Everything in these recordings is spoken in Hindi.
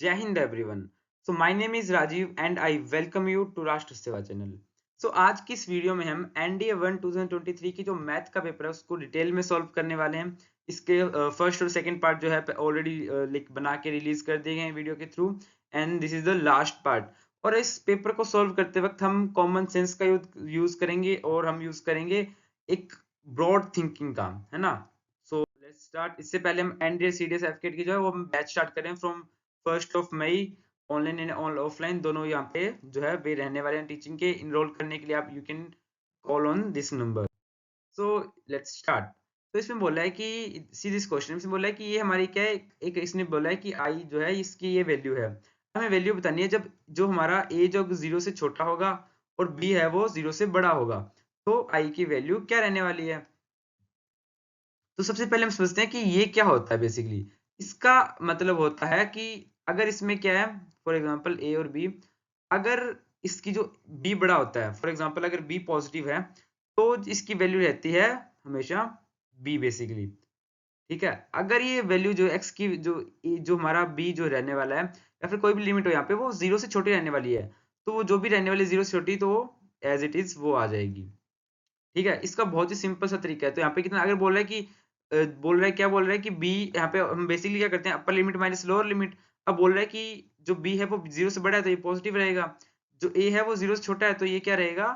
जय हिंद everyone. So my name is Rajiv and I welcome you to Rashtra Seva channel. सो आज की इस वीडियो में हम एनडीए 1 2023 की जो मैथ का पेपर है उसको डिटेल में सॉल्व करने वाले हैं। इसके फर्स्ट और सेकंड पार्ट जो है ऑलरेडी लिख बना के रिलीज कर दिए गए हैं वीडियो के through, and this is the last part. और इस पेपर को सॉल्व करते वक्त हम कॉमन सेंस का यूज करेंगे और हम यूज करेंगे एक ब्रॉड थिंकिंग का, है ना। So let's start. इससे पहले हम एनडीए सीडीएस एफकेट की जो है वो हम बैच स्टार्ट करें फ्रॉम 1 मई। ऑनलाइन एंड ऑफलाइन दोनों यहाँ पे जो है वे रहने वाले हैं टीचिंग के। इनरोल करने के लिए आप you can call on this number. So let's start. तो इसमें बोला है कि सी दिस क्वेश्चन, इसमें बोला है कि ये हमारी क्या है, एक इसने बोला है कि आई जो है इसकी ये वैल्यू है। हमें वैल्यू बतानी है जब जो हमारा ए जो 0 से छोटा होगा और बी है वो 0 से बड़ा होगा, तो आई की वैल्यू क्या रहने वाली है। तो सबसे पहले हम समझते हैं कि ये क्या होता है। बेसिकली इसका मतलब होता है कि अगर इसमें क्या है, फॉर एग्जांपल ए और बी, अगर इसकी जो बी बड़ा होता है, फॉर एग्जांपल अगर बी पॉजिटिव है तो इसकी वैल्यू रहती है हमेशा बी बेसिकली। ठीक है, अगर ये वैल्यू जो एक्स की जो हमारा बी जो रहने वाला है या फिर कोई भी लिमिट हो यहाँ पे वो 0 से छोटी रहने वाली है, तो वो जो भी रहने वाली 0 से छोटी तो वो एज इट इज वो आ जाएगी। ठीक है, इसका बहुत ही सिंपल सा तरीका है। तो यहाँ पे कितना अगर बोल रहा है कि बोल रहा है क्या बोल रहा है कि बी, यहाँ पे हम बेसिकली क्या करते हैं upper limit minus lower limit. अब बोल रहा है कि जो बी है वो 0 से बड़ा है तो ये पॉजिटिव रहेगा, जो ए है वो 0 से छोटा है तो ये क्या रहेगा,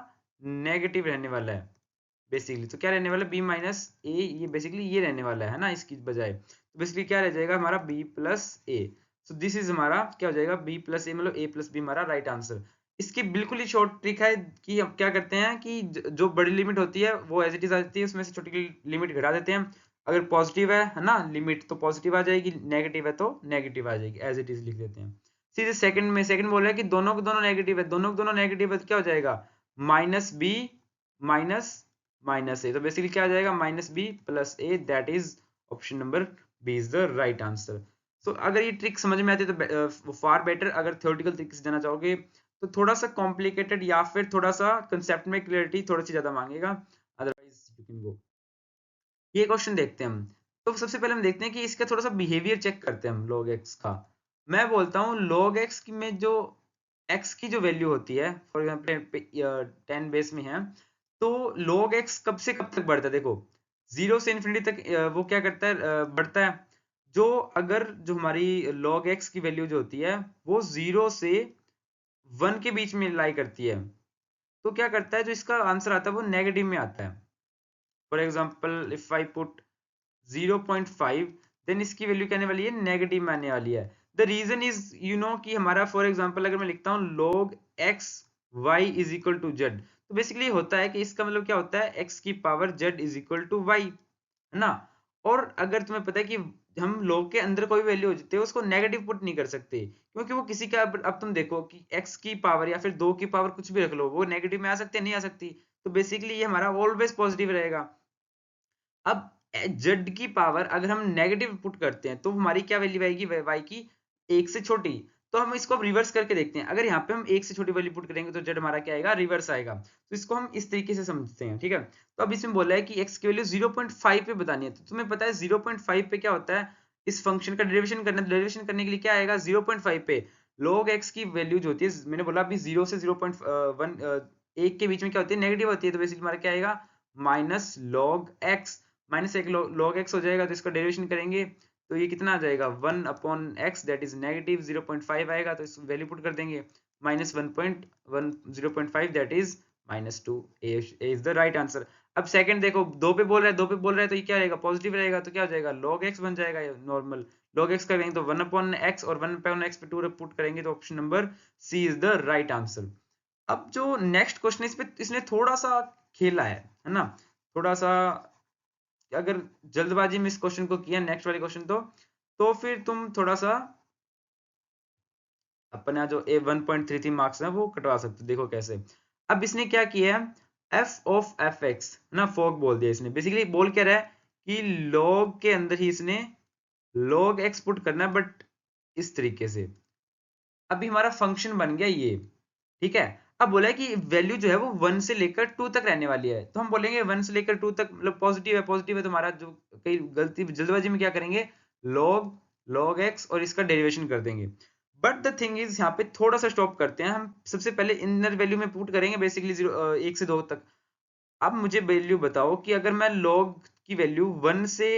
नेगेटिव रहने वाला है बेसिकली। तो क्या रहने वाला है, बी माइनस ए, ये बेसिकली ये रहने वाला है ना इसकी बजाय। तो बेसिकली क्या रह जाएगा हमारा B plus A. So this is हमारा क्या हो जाएगा, बी प्लस ए, मतलब ए प्लस बी हमारा राइट आंसर। इसकी बिल्कुल ही शॉर्ट ट्रिक है कि हम क्या करते हैं कि जो बड़ी लिमिट होती है वो एज इट इज आती है, उसमें से छोटी लिमिट घटा देते हैं। अगर पॉजिटिव है ना लिमिट, तो पॉजिटिव आ जाएगी, नेगेटिव है तो नेगेटिव आ जाएगी, एज इट इज लिख देते हैं। सीधे सेकंड में सेकंड बोल रहा है कि दोनों के दोनों नेगेटिव है, दोनों के दोनों नेगेटिव है तो क्या हो जाएगा, minus B minus minus A. तो बेसिकली क्या आ जाएगा, minus B plus A, that is option number B is the right answer. So अगर ये ट्रिक समझ में आती है तो फार बेटर। अगर थ्योरेटिकल तरीके से जाना चाहोगे तो थोड़ा सा कॉम्प्लिकेटेड या फिर थोड़ा सा कंसेप्ट में क्लियरिटी थोड़ी सी ज्यादा मांगेगा, अदरवाइज यू कैन गो। ये क्वेश्चन देखते हैं हम। तो सबसे पहले हम देखते हैं कि इसका थोड़ा सा बिहेवियर चेक करते हैं हम log x का। मैं बोलता हूँ log x की में जो x की जो वैल्यू होती है, फॉर एग्जाम्पल 10 बेस में है, तो log x कब से कब तक बढ़ता है, देखो 0 से इन्फिनिटी तक वो क्या करता है, बढ़ता है। जो अगर जो हमारी log x की वैल्यू जो होती है वो 0 से 1 के बीच में लाई करती है, तो क्या करता है, जो इसका आंसर आता है वो नेगेटिव में आता है। For example if I put 0.5, then इसकी वैल्यू क्या आने वाली है, नेगेटिव में आने वाली है। The reason is you know कि हमारा फॉर एग्जांपल अगर मैं लिखता हूँ log x y is equal to Z, तो बेसिकली होता है कि इसका मतलब क्या होता है, x की power z is equal to y, है ना। और अगर तुम्हें पता है कि हम log के अंदर कोई वैल्यू हो जाती है उसको नेगेटिव पुट नहीं कर सकते, क्योंकि वो किसी का अब तुम देखो कि x की पावर या फिर 2 की पावर कुछ भी रख लो वो नेगेटिव में आ सकती है, नहीं आ सकती। तो बेसिकली ये हमारा ऑलवेज पॉजिटिव रहेगा। अब जेड की पावर अगर हम नेगेटिव पुट करते हैं तो हमारी क्या वैल्यू आएगी, वाई की 1 से छोटी। तो हम इसको अब रिवर्स करके देखते हैं, अगर यहाँ पे हम 1 से छोटी वैल्यू पुट करेंगे तो जेड हमारा क्या आएगा, रिवर्स आएगा। तो इसको हम इस तरीके से समझते हैं, ठीक है। तो अब इसमें बोला है कि x की वैल्यू 0.5 पे बतानी है। तो तुम्हें पता है 0.5 पे क्या होता है, इस फंक्शन का डेरिवेशन करना है। डेरिवेशन करने के लिए क्या आएगा, 0.5 पे log x की वैल्यू जो होती है, मैंने बोला अभी 0 से 0.1 1 के बीच में क्या होती है, नेगेटिव होती है। तो बेसिकली हमारा क्या आएगा, माइनस log x, माइनस एक log x हो जाएगा। तो इसका डेरिवेशन करेंगे तो ये कितना आ जाएगा, 1 upon x, that is negative 0.5 आएगा। तो इस वैल्यू पुट कर देंगे, minus 1.1 0.5 that is -2। A is the right answer. अब सेकंड देखो, दो पे बोल रहा है, दो पे बोल रहा है तो ये क्या रहेगा, पॉजिटिव रहेगा। तो क्या हो जाएगा, log x बन जाएगा नॉर्मल। log x करेंगे तो 1 अपॉन एक्स, और 1 अपॉन एक्स पे 2 पुट करेंगे तो option number C is the right answer. अब जो नेक्स्ट क्वेश्चन है इस पे इसने थोड़ा सा खेला है ना, थोड़ा सा। अगर जल्दबाजी में इस क्वेश्चन को किया नेक्स्ट वाले क्वेश्चन, तो फिर तुम थोड़ा सा अपना जो ए 1.33 मार्क्स है वो कटवा सकते हो। देखो कैसे। अब इसने क्या किया है, एफ ऑफ एफ एक्स ना फोक बोल दिया इसने। बेसिकली बोल क्या रहा है कि लॉग के अंदर ही इसने log x पुट करना है, बट इस तरीके से। अभी हमारा फंक्शन बन गया ये, ठीक है। अब बोला है कि वैल्यू जो है वो 1 से लेकर 2 तक रहने वाली है। तो हम बोलेंगे 1 से लेकर 2 तक, मतलब पॉजिटिव है, पॉजिटिव है तो हमारा जो कई गलती जल्दबाजी में क्या करेंगे, log x और इसका डेरिवेशन कर देंगे। बट द थिंग इज यहाँ पे थोड़ा सा स्टॉप करते हैं हम। सबसे पहले इनर वैल्यू में पुट करेंगे बेसिकली 1 से 2 तक। अब मुझे वैल्यू बताओ कि अगर मैं log की वैल्यू 1 से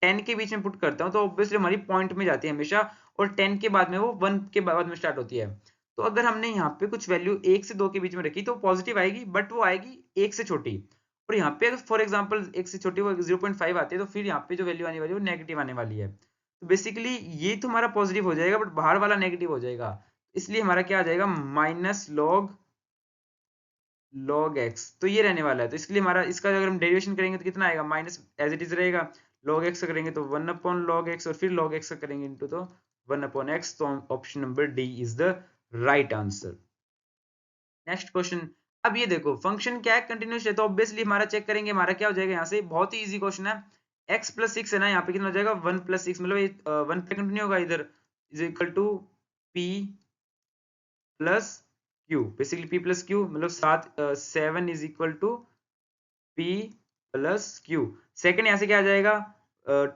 10 के बीच में पुट करता हूँ तो ऑब्वियसली हमारी पॉइंट में जाती है हमेशा, और 10 के बाद में वो 1 के बाद में स्टार्ट होती है। तो अगर हमने यहाँ पे कुछ वैल्यू 1 से 2 के बीच में रखी तो पॉजिटिव आएगी, बट वो आएगी 1 से छोटी। और यहाँ पे अगर फॉर एग्जाम्पल 1 से छोटी वो 0.5 आती है तो फिर यहाँ पे जो वैल्यू आने वाली है वो नेगेटिव आने वाली है। तो बेसिकली ये तो हमारा पॉजिटिव हो जाएगा, बट बाहर वाला नेगेटिव हो जाएगा। इसलिए हमारा क्या आ जाएगा, माइनस log x। तो ये रहने वाला है, तो इसलिए हमारा इसका अगर हम डेरिवेशन करेंगे तो कितना आएगा, माइनस एज इट इज रहेगा। log x का करेंगे तो 1 अपॉन log x, और फिर log x का करेंगे इनटू तो 1 अपॉन x। तो option number D is the right answer. Next question. अब ये देखो फंक्शन क्या है, कंटिन्यूस है, तो ऑब्वियसली हमारा चेक करेंगे हमारा क्या हो जाएगा। यहाँ से बहुत ही इजी क्वेश्चन है। x प्लस 6 है ना, यहाँ पे कितना हो जाएगा 1 प्लस 6, मतलब 1 पे कंटिन्यू होगा इधर, is equal to p plus q। Basically p plus q मतलब 7 is equal to p plus q। Second यहाँ से क्या आ जाएगा,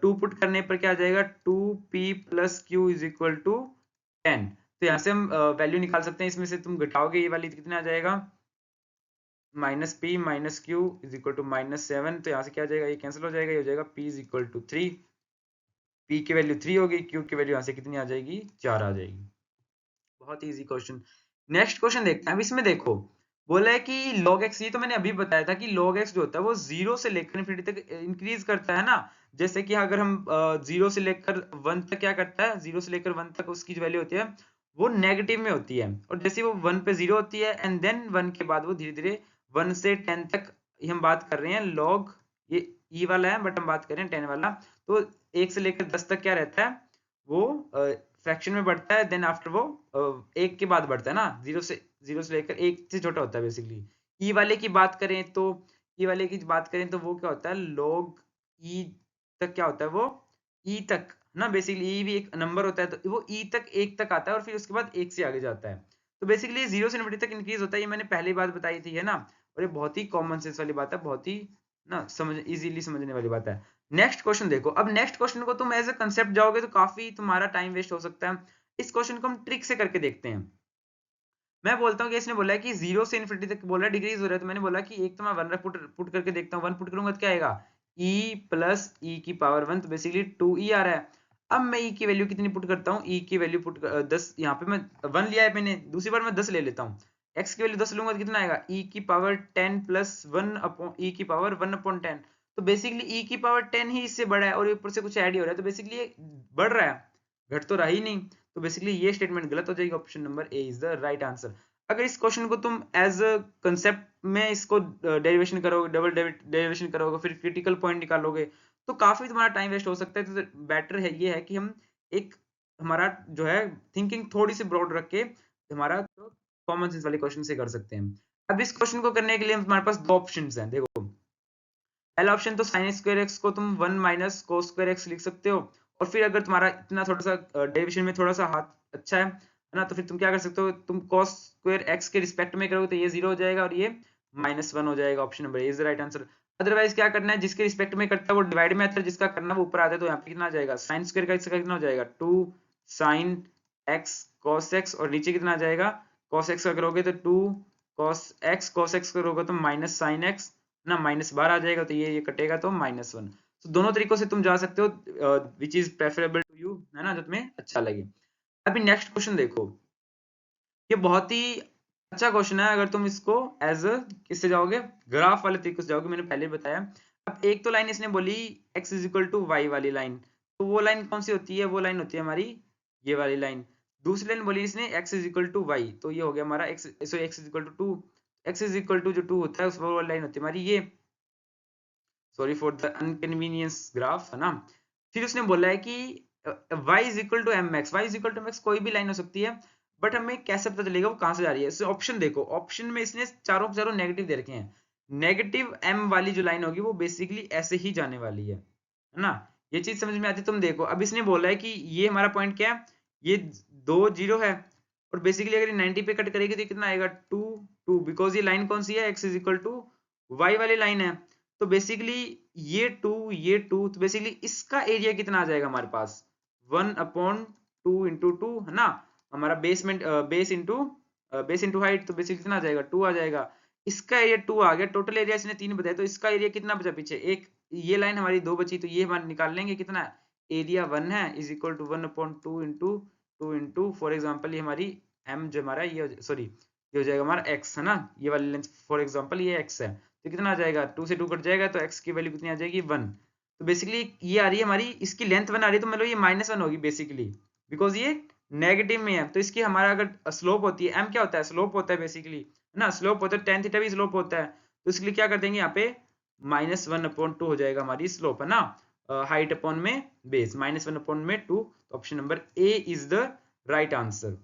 2 पुट करने पर क्या आ जाएगा, 2p plus q is equal to 10। तो यहाँ से हम वैल्यू निकाल सकते हैं, इसमें से तुम घटाओगे ये वाली तो कितना आ जाएगा, minus P minus Q is equal to -7। तो यहाँ से क्या आ जाएगा, ये कैंसिल हो जाएगा, ये हो जाएगा p is equal to 3। p की वैल्यू 3 होगी, q की वैल्यू यहाँ से कितनी आ जाएगी, 4 आ जाएगी। बहुत इजी क्वेश्चन। नेक्स्ट क्वेश्चन देखते हैं। अब इसमें देखो बोला है कि log x, ये तो मैंने अभी बताया था कि log x जो होता है वो 0 से लेकर इनफिनिटी तक इंक्रीज करता है ना। जैसे कि अगर हम 0 से लेकर 1 तक क्या करता है, 0 से लेकर 1 तक उसकी जो वैल्यू होती है वो नेगेटिव में होती है, और जैसे वो 1 पे 0 होती है एंड देन 1 के बाद वो धीरे धीरे 1 से 10 तक, हम बात कर रहे हैं log, ये ई वाला है बट हम बात कर रहे हैं 10 वाला। तो 1 से लेकर 10 तक क्या रहता है, वो फ्रैक्शन में बढ़ता है, देन आफ्टर वो 1 के बाद बढ़ता है ना, 0 से लेकर 1 से छोटा होता है बेसिकली। ई वाले की बात करें तो, ई वाले की बात करें तो वो क्या होता है, log ई तक क्या होता है, वो ई तक ना, बेसिकली ई भी एक नंबर होता है, तो वो ई तक 1 तक आता है और फिर उसके बाद 1 से आगे जाता है। तो बेसिकली 0 से इन्फिनिटी तक इंक्रीज होता है, ये मैंने पहली बात बताई थी है ना। और ये बहुत ही कॉमन सेंस वाली बात है, बहुत ही ना समझ इजीली समझने वाली बात है। नेक्स्ट क्वेश्चन देखो। अब नेक्स्ट क्वेश्चन को तुम एज ए कंसेप्ट जाओगे तो काफी तुम्हारा टाइम वेस्ट हो सकता है। इस क्वेश्चन को हम ट्रिक से करके देखते हैं। मैं बोलता हूँ कि इसने बोला है कि 0 से इन्फिनिटी तक बोला है, डिक्रीज हो रहा है, तो मैंने बोला कि एक तो मैं 1 पुट करके देखता हूँ। 1 पुट करूंगा तो क्या आएगा, e प्लस ई की पावर 1, तो बेसिकली 2e आ रहा है। अब मैं e की वैल्यू कितनी पुट करता हूँ, e की वैल्यू 10, यहाँ पे मैं 1 लिया है मैंने, दूसरी बार मैं 10 ले लेता हूँ। x की वैल्यू 10 लूंगा तो कितना आएगा, e की पावर 10 प्लस 1 अपॉन e की पावर 1 अपॉन 10। तो बेसिकली e की पावर 10 ही इससे बड़ा है, और ऊपर से कुछ ऐड ही हो रहा है, तो बेसिकली ये बढ़ रहा है, घट तो रहा ही नहीं। तो बेसिकली ये स्टेटमेंट गलत हो जाएगी, option number A is the right answer. अगर इस क्वेश्चन को तुम एज अ कंसेप्ट में इसको डेरिवेशन करोगे, डबल डेरिवेशन करोगे, फिर क्रिटिकल पॉइंट निकालोगे, तो काफी तुम्हारा टाइम वेस्ट हो सकता है। तो बेटर है ये है कि हम एक, हमारा जो है थिंकिंग थोड़ी सी ब्रॉड रख के हमारा कॉमन सेंस वाले क्वेश्चन से कर सकते हैं। अब इस क्वेश्चन को करने के लिए हमारे पास दो ऑप्शन हैं। देखो पहला ऑप्शन तो साइन स्क्वायर एक्स को तुम 1 माइनस कोस स्क्वायर एक्स लिख सकते हो, और फिर अगर तुम्हारा इतना थोड़ा सा डेरिवेशन में थोड़ा सा हाथ अच्छा है ना, तो फिर तुम क्या कर सकते हो, तुम cos स्क्वायर x के रिस्पेक्ट में करोगे तो ये 0 हो जाएगा और ये -1 हो जाएगा। Option number A is the right answer. Otherwise क्या करना है, जिसके रिस्पेक्ट में करता है वो डिवाइड में आता है, जिसका करना है वो ऊपर आता है, तो यहाँ पे कितना आ जाएगा, साइन स्क्वायर का इसका कितना हो जाएगा 2 sin x cos x, और नीचे कितना आ जाएगा, cos x का करोगे तो 2 cos x करोगे तो माइनस sin x ना, माइनस बार आ जाएगा, तो ये कटेगा तो -1। तो दोनों तरीकों से तुम जा सकते हो, which is preferable to you, है ना, जो तुम्हें अच्छा लगे। अभी नेक्स्ट क्वेश्चन देखो, ये बहुत ही अच्छा क्वेश्चन है। अगर तुम इसको एज अ किससे जाओगे, ग्राफ वाले तरीके से जाओगे, मैंने पहले ही बताया। अब एक तो लाइन इसने बोली x is equal to Y वाली लाइन, तो वो लाइन कौन सी होती है, वो लाइन होती है हमारी ये वाली लाइन। दूसरी लाइन बोली इसने x is equal to Y, तो ये हो गया हमारा x, so x is equal to 2, x is equal to जो 2 होता है उस वो लाइन होती है हमारी ये, sorry for the inconvenience graph, है ना। फिर उसने बोला है कि y is equal to M X, Y is equal to M X कोई भी लाइन हो सकती है, बट हमें कैसे पता चलेगा वो कहां से जा रही है। ऑप्शन देखो, ऑप्शन में इसने चारों के चारों नेगेटिव दे रखे हैं। नेगेटिव m वाली जो लाइन होगी वो बेसिकली ऐसे ही जाने वाली है ना। ये चीज समझ में आती है। तुम देखो अब इसने बोला है कि ये हमारा पॉइंट क्या है, ये 2 0 है, और बेसिकली अगर ये 90 पे कट करेगी तो कितना आएगा 2 2, बिकॉज ये लाइन कौन सी है, x is equal to Y वाली लाइन है। तो बेसिकली ये 2, तो बेसिकली इसका एरिया कितना आ जाएगा हमारे पास, 1 अपॉन 2 इंटू 2, है ना, हमारा बेस इंटू हाइट, तो बेसिकली कितना आ जाएगा 2 आ जाएगा। इसका एरिया 2 आ गया, टोटल एरिया इसने 3 बताया, तो इसका एरिया कितना बचा पीछे एक, ये लाइन हमारी 2 बची, तो ये हम निकाल लेंगे कितना एरिया 1 है is equal to 1/2 into 2 into for example ये हमारी m जो हमारा ये सॉरी ये हो जाएगा हमारा x है ना, ये वाली लेंथ फॉर एग्जाम्पल ये x है, तो कितना आ जाएगा 2 से 2 कट जाएगा, तो x की वैल्यू कितनी आ जाएगी 1। तो बेसिकली ये आ रही है हमारी, इसकी लेंथ 1 आ रही है, तो मतलब ये -1 होगी बेसिकली, बिकॉज ये नेगेटिव में है। तो इसकी हमारा अगर स्लोप होती है, m क्या होता है स्लोप होता है बेसिकली है ना, स्लोप होता है tan थीटा भी स्लोप होता है, तो इसके लिए क्या कर देंगे यहाँ पे -1/2 हो जाएगा हमारी स्लोप है ना, हाइट अपॉन में बेस, -1/2, तो option number A is the right answer.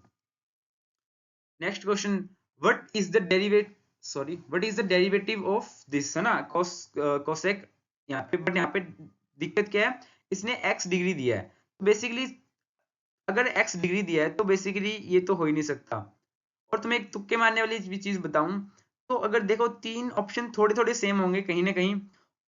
Next question, what is the derivative of this है ना, कोसेक, यहाँ पे दिक्कत क्या है, इसने x डिग्री दिया है, तो बेसिकली अगर x डिग्री दिया है तो बेसिकली ये तो हो ही नहीं सकता। और तुम्हें एक तुक्के मारने वाली भी चीज बताऊं, तो अगर देखो 3 ऑप्शन थोड़े थोड़े सेम होंगे कहीं ना कहीं,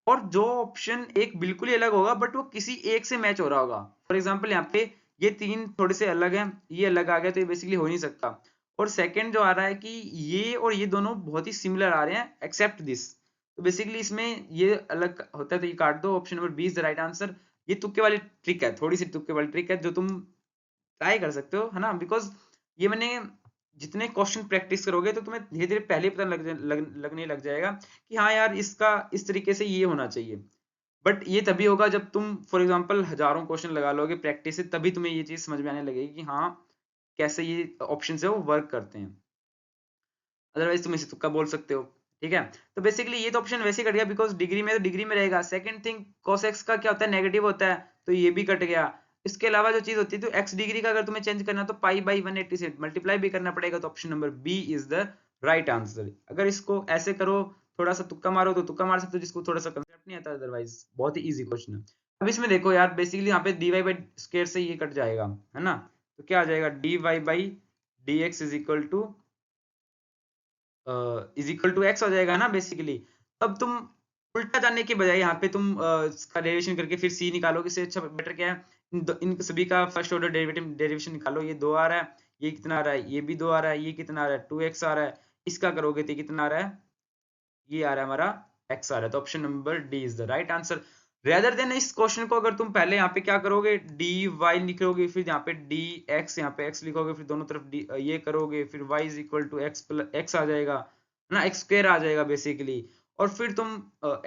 और जो ऑप्शन एक बिल्कुल ही अलग होगा बट वो किसी एक से मैच हो रहा होगा। फॉर एग्जाम्पल यहाँ पे ये 3 थोड़े से अलग हैं, ये अलग आ गया, तो ये बेसिकली हो नहीं सकता। और सेकंड जो आ रहा है कि ये और ये दोनों बहुत ही सिमिलर आ रहे हैं एक्सेप्ट दिस, तो बेसिकली इसमें ये अलग होता है, तो ये काट दो, option number B is the right answer. ये तुक्के वाली ट्रिक है, थोड़ी सी तुक्के वाली ट्रिक है जो तुम ट्राई कर सकते हो है ना, बिकॉज ये मैंने जितने क्वेश्चन प्रैक्टिस करोगे तो तुम्हें धीरे धीरे पहले पता लगने लग जाएगा कि हाँ यार इसका इस तरीके से ये होना चाहिए। बट ये तभी होगा जब तुम फॉर एग्जांपल हजारों क्वेश्चन लगा लोगे प्रैक्टिस से, तभी तुम्हें ये चीज समझ में आने लगेगी कि हाँ कैसे ये ऑप्शन है वो वर्क करते हैं, अदरवाइज तुम इसे तुक्का बोल सकते हो। ठीक है, तो बेसिकली ये तो ऑप्शन वैसे ही कट गया बिकॉज डिग्री में तो डिग्री में रहेगा। सेकंड थिंग cos x का क्या होता है नेगेटिव होता है, तो ये भी कट गया। इसके अलावा जो चीज होती है तो x डिग्री का अगर तुम्हें चेंज करना तो पाई बाई 180 से मल्टीप्लाई भी करना पड़ेगा, तो option number B is the right answer. अगर इसको ऐसे करो थोड़ा सा तुक्का मारो तो तुक्का मार सकते हो, जिसको थोड़ा सा कंसेप्ट नहीं आता, अदरवाइज बहुत ही इजी क्वेश्चन है। अब इसमें देखो यार बेसिकली यहाँ पे dy बाई स्क्वायर से ये कट जाएगा है ना, तो क्या आ जाएगा dy by dx is equal to X हो जाएगा ना बेसिकली। अब तुम उल्टा जाने के बजाय यहाँ पे तुम इसका डेरिवेशन करके फिर सी निकालोगे, इससे अच्छा बेटर क्या है इन सभी का फर्स्ट ऑर्डर डेरिवेशन निकालो। ये 2 आ रहा है, ये कितना आ रहा है, ये भी 2 आ रहा है, ये कितना आ रहा है 2x आ रहा है, इसका करोगे तो कितना आ रहा है, ये आ रहा है हमारा x आ रहा है, तो option number D is the right answer. Rather than इस क्वेश्चन को अगर तुम पहले यहाँ पे क्या करोगे dy लिखोगे, फिर यहाँ पे dx यहाँ पे x लिखोगे, फिर दोनों तरफ ये करोगे, फिर y is equal to x आ जाएगा ना, एक्स स्क्वायर आ जाएगा बेसिकली, और फिर तुम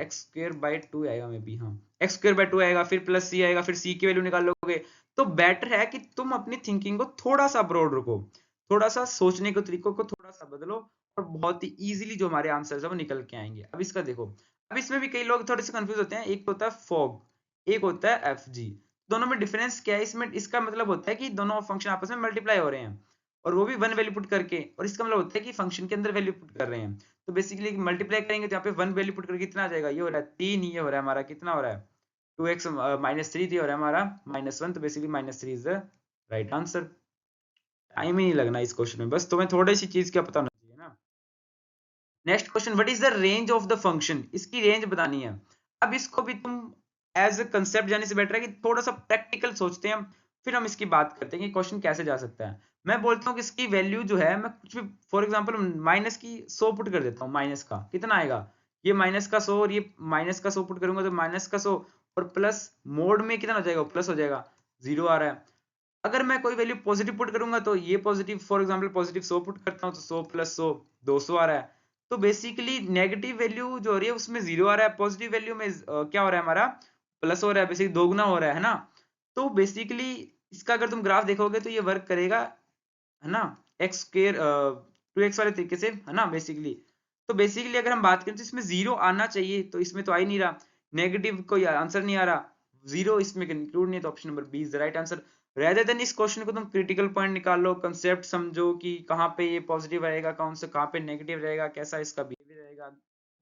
एक्स स्क्वायर बाई 2 आएगा मे बी, हाँ एक्स स्क्वायर बाई 2 आएगा, फिर प्लस सी आएगा, फिर सी की वैल्यू निकाल लोगे। तो बेटर है कि तुम अपनी थिंकिंग को थोड़ा सा ब्रॉड रखो, थोड़ा सा सोचने के तरीकों को थोड़ा सा बदलो, और बहुत ही इजीली जो हमारे आंसर है वो निकल के आएंगे। अब इसका देखो, अब इसमें भी कई लोग थोड़े से कंफ्यूज होते हैं, एक होता है फॉग, एक होता है एफ जी, दोनों में डिफरेंस क्या है, इसमें इसका मतलब होता है कि दोनों फंक्शन आपस में मल्टीप्लाई हो रहे हैं, और वो भी 1 वैल्यू पुट करके, और इसका मतलब होता है कि फंक्शन के अंदर वैल्यू पुट कर रहे हैं। तो बेसिकली मल्टीप्लाई करेंगे तो यहाँ पे 1 वैल्यू पुट करके कितना आ जाएगा, ये हो रहा है 3, ये हो रहा है हमारा कितना हो रहा है 2x -3 हो रहा है हमारा -1, तो basically -3 is the right answer. Time ही नहीं लगना इस क्वेश्चन में, बस तुम्हें थोड़ी सी चीज क्या पता होना चाहिए ना। Next question, what is the range of the function, इसकी रेंज बतानी है। अब इसको भी तुम एज अ कंसेप्ट जाने से बेटर है कि थोड़ा सा प्रैक्टिकल सोचते हैं, फिर हम इसकी बात करते हैं कि क्वेश्चन कैसे जा सकता है। मैं बोलता हूँ कि इसकी वैल्यू जो है, मैं कुछ भी फॉर एग्जांपल माइनस की 100 पुट कर देता हूँ, माइनस का कितना आएगा, ये माइनस का 100 और ये माइनस का 100 पुट करूंगा तो माइनस का 100, और प्लस मोड में कितना हो जाएगा प्लस हो जाएगा, 0 आ रहा है। अगर मैं कोई वैल्यू पॉजिटिव पुट करूंगा तो ये positive, for example positive 100 put करता हूं तो 100 प्लस 100 200 आ रहा है। तो बेसिकली नेगेटिव वैल्यू जो हो रही है उसमें 0 आ रहा है, पॉजिटिव वैल्यू में क्या हो रहा है हमारा प्लस हो रहा है, बेसिकली दोगुना हो रहा है ना। तो बेसिकली इसका अगर तुम ग्राफ देखोगे तो ये वर्क करेगा है ना, एक्स स्क्र 2x वाले तरीके से है ना बेसिकली। तो बेसिकली अगर हम बात करें तो इसमें 0 आना चाहिए, तो इसमें तो आ ही नहीं रहा, नेगेटिव कोई आंसर नहीं आ रहा, 0 इसमें इंक्लूड नहीं, तो option number B is the right answer. Rather than इस क्वेश्चन को तुम क्रिटिकल पॉइंट निकाल लो, कंसेप्ट समझो कि कहाँ पे ये पॉजिटिव रहेगा, कौन सा कहाँ पे नेगेटिव रहेगा, कैसा इसका बिहेवियर रहेगा,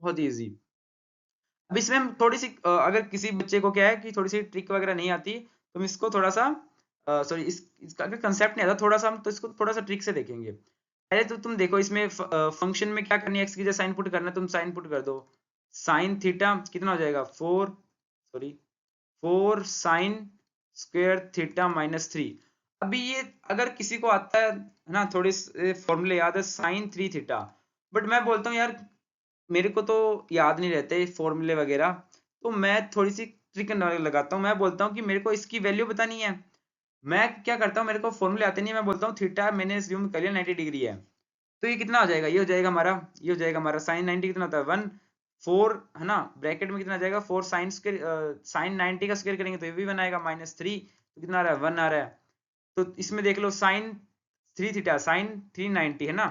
बहुत इजी। अब इसमें हम थोड़ी सी अगर किसी बच्चे को क्या है कि थोड़ी सी ट्रिक वगैरह नहीं आती, तो हम इसको थोड़ा सा सॉरी इसका अगर कंसेप्ट नहीं आता थोड़ा सा, हम तो इसको थोड़ा सा ट्रिक से देखेंगे। पहले तो तुम देखो इसमें फंक्शन में क्या करनी है, एक्स की जगह साइन पुट करना है, तुम साइन पुट कर दो, साइन थीटा कितना हो जाएगा 4 साइन स्क्वायर थीटा -3। अभी ये अगर किसी को आता है ना, थोड़े फॉर्मूले याद है, साइन 3 थीटा, बट मैं बोलता हूँ यार मेरे को तो याद नहीं रहते फॉर्मूले वगैरह, तो मैं थोड़ी सी ट्रिक लगाता हूँ। मैं बोलता हूँ कि मेरे को इसकी वैल्यू बतानी है, मैं क्या करता हूँ, मेरे को फॉर्मूले आते नहीं है, मैं बोलता हूँ थीटा मैंने ज्यूम कर लिया 90 डिग्री है, तो ये कितना हो जाएगा, ये हो जाएगा हमारा, ये हो जाएगा हमारा साइन 90 कितना होता है 1 4 है ना, ब्रैकेट में कितना आ जाएगा 4 साइन स्क्वायर, साइन 90 का स्क्वायर करेंगे तो ये भी 1 आएगा -3, तो कितना आ रहा है 1 आ रहा है। तो इसमें देख लो साइन 3 थीटा साइन 390 है ना,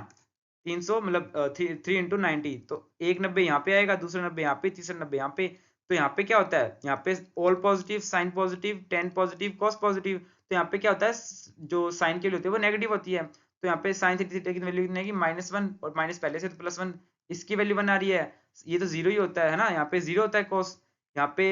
300 मतलब 3 इंटू 90, तो एक 90 यहाँ पे आएगा, दूसरा 90 यहाँ पे, तीसरा 90 यहाँ पे, तो यहाँ पे क्या होता है, यहाँ पे all positive, sine positive, tan positive, cos positive, तो यहाँ पे क्या होता है, जो साइन के लिए होती है वो नेगेटिव होती है, तो यहाँ पे साइन थीटा की वैल्यू कितनी आएगी -1, और माइनस पहले से तो +1, इसकी वैल्यू 1 आ रही है, ये तो जीरो ही होता है ना, यहाँ पे जीरो होता है कॉस, यहाँ पे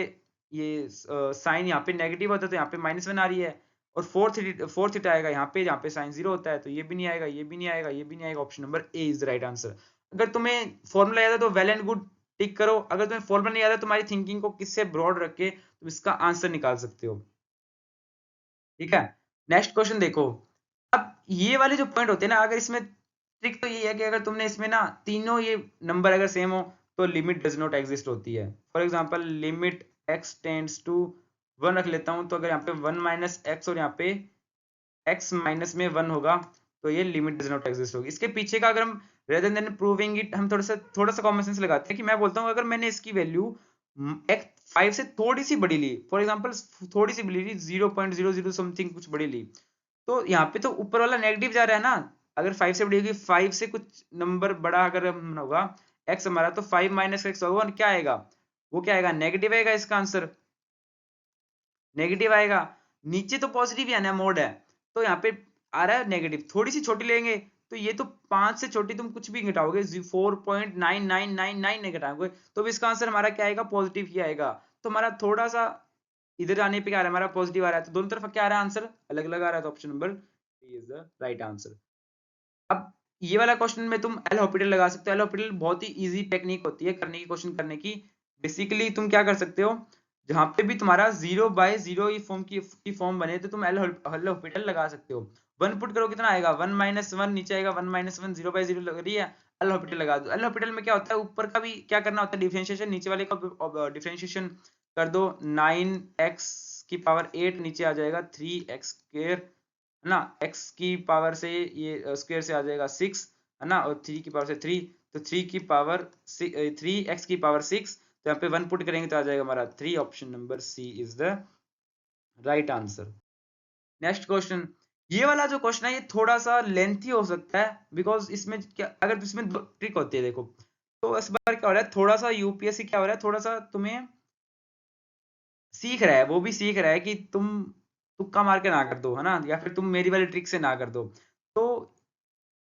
ये साइन यहाँ पे नेगेटिव होता है तो यहाँ पे -1 आ रही है, और फोर्थ थीटा आएगा यहाँ पे साइन जीरो होता है, तो ये भी नहीं आएगा, ये भी नहीं आएगा, ये भी नहीं आएगा, option number A is the right answer. अगर तुम्हें फॉर्मूला याद है तो वेल एंड गुड, टिक करो, अगर तुम्हें फॉर्मूला नहीं याद है, तुम्हारी थिंकिंग को किससे ब्रॉड रख के तुम इसका आंसर निकाल सकते हो। ठीक है, नेक्स्ट क्वेश्चन देखो। अब ये वाले जो पॉइंट होते हैं ना, अगर इसमें ट्रिक तो ये है कि अगर तुमने इसमें ना तीनों ये नंबर अगर सेम हो तो लिमिट डज नॉट एग्जिस्ट होती है। For example limit x tends to 1 रख लेता हूं, तो अगर यहाँ पे 1 माइनस एक्स और यहाँ पे x माइनस में 1 होगा तो ये लिमिट डज नॉट एग्जिस्ट होगी। इसके पीछे का अगर हम रेदर देन प्रूविंग इट, हम थोड़ा सा कॉमन सेंस लगाते हैं कि मैं बोलता हूँ अगर मैंने इसकी वैल्यू x 5 से थोड़ी सी बड़ी ली, फॉर एग्जांपल थोड़ी सी बड़ी ली 0.00 समथिंग कुछ बड़ी ली, तो यहाँ पे तो ऊपर वाला नेगेटिव जा रहा है ना, अगर 5 से बड़ी होगी, 5 से कुछ नंबर बड़ा अगर होगा x हमारा, तो 5 माइनस एक्स होगा, और क्या आएगा, वो क्या आएगा, नेगेटिव आएगा, इसका आंसर नेगेटिव आएगा। नीचे तो पॉजिटिव ही आना है, मोड है, तो यहाँ पे आ रहा है नेगेटिव, थोड़ी सी छोटी लेंगे तो ये तो 5 से छोटी तुम कुछ भी घटाओगे 4.9999 नहीं घटाओगे, तो भी इसका आंसर हमारा क्या आएगा, पॉजिटिव ही आएगा। तो हमारा थोड़ा सा इधर आने पे क्या आ रहा है, हमारा पॉजिटिव आ रहा है, तो दोनों तरफ क्या आ रहा है, आंसर अलग अलग आ रहा है, तो option number D is the right answer. अब ये वाला क्वेश्चन में तुम एल हॉपिटल लगा सकते हो। एल हॉपिटल बहुत ही इजी टेक्निक होती है करने की, क्वेश्चन करने की। बेसिकली तुम क्या कर सकते हो, जहां पे भी तुम्हारा 0/0 फॉर्म की फॉर्म बने तो तुम एल हॉपिटल लगा सकते हो। 1 पुट करो कितना आएगा, 1 माइनस 1, नीचे आएगा 1 माइनस 1, 0/0 लग रही है, एल हॉपिटल लगा दो। एल हॉपिटल में क्या होता है, ऊपर का भी क्या करना होता है डिफरेंशिएशन, नीचे वाले का डिफरेंशिएशन कर दो, 9x की पावर 8 नीचे आ जाएगा 3x स्क्वायर है ना, x की पावर से ये स्क्वायर से आ जाएगा 6 है ना, और 3 की पावर से 3, तो 3 की पावर 3x की पावर 6, तो यहाँ पे 1 पुट करेंगे तो आ जाएगा हमारा 3, option number C is the right answer. Next question, ये वाला जो क्वेश्चन है ये थोड़ा सा लेंथी हो सकता है, बिकॉज इसमें क्या, अगर इसमें दो ट्रिक होती है देखो, तो इस बार क्या हो रहा है, थोड़ा सा यूपीएससी क्या हो रहा है, थोड़ा सा तुम्हें सीख रहा है, वो भी सीख रहा है कि तुम तुक्का मार के ना कर दो है ना, या फिर तुम मेरी वाली ट्रिक से ना कर दो, तो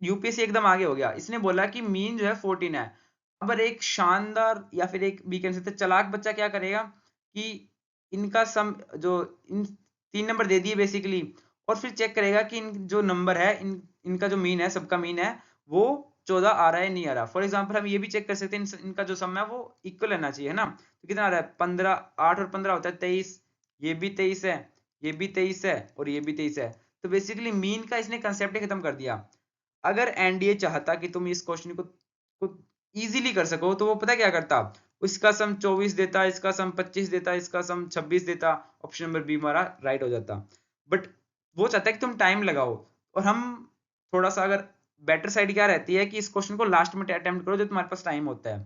यूपीएससी एकदम आगे हो गया, इसने बोला कि मीन जो है 14 है। अगर एक शानदार या फिर एक भी कह सकते चालाक बच्चा क्या करेगा कि इनका सम जो इन 3 नंबर दे दिए बेसिकली, और फिर चेक करेगा कि इन जो नंबर है इनका जो मीन है, सबका मीन है वो 14 आ रहा है नहीं आ रहा। फॉर एग्जाम्पल हम ये भी चेक कर सकते हैं इनका जो सम है वो इक्वल रहना चाहिए है ना, तो कितना आ रहा है 15, 8 और 15 होता है 23, ये भी 23 है, ये भी 23 है, और ये भी 23 है, तो बेसिकली मीन का इसने कंसेप्ट ही खत्म कर दिया। अगर एनडीए चाहता कि तुम इस क्वेश्चन को इजीली कर सको, तो वो पता क्या करता, इसका सम 24 देता, इसका सम 25 देता, इसका सम 26 देता, ऑप्शन नंबर बी हमारा राइट हो जाता। बट वो चाहता है कि तुम टाइम लगाओ, और हम थोड़ा सा अगर बेटर साइड क्या रहती है कि इस क्वेश्चन को लास्ट में अटेम्प्ट करो जब तुम्हारे पास टाइम होता है।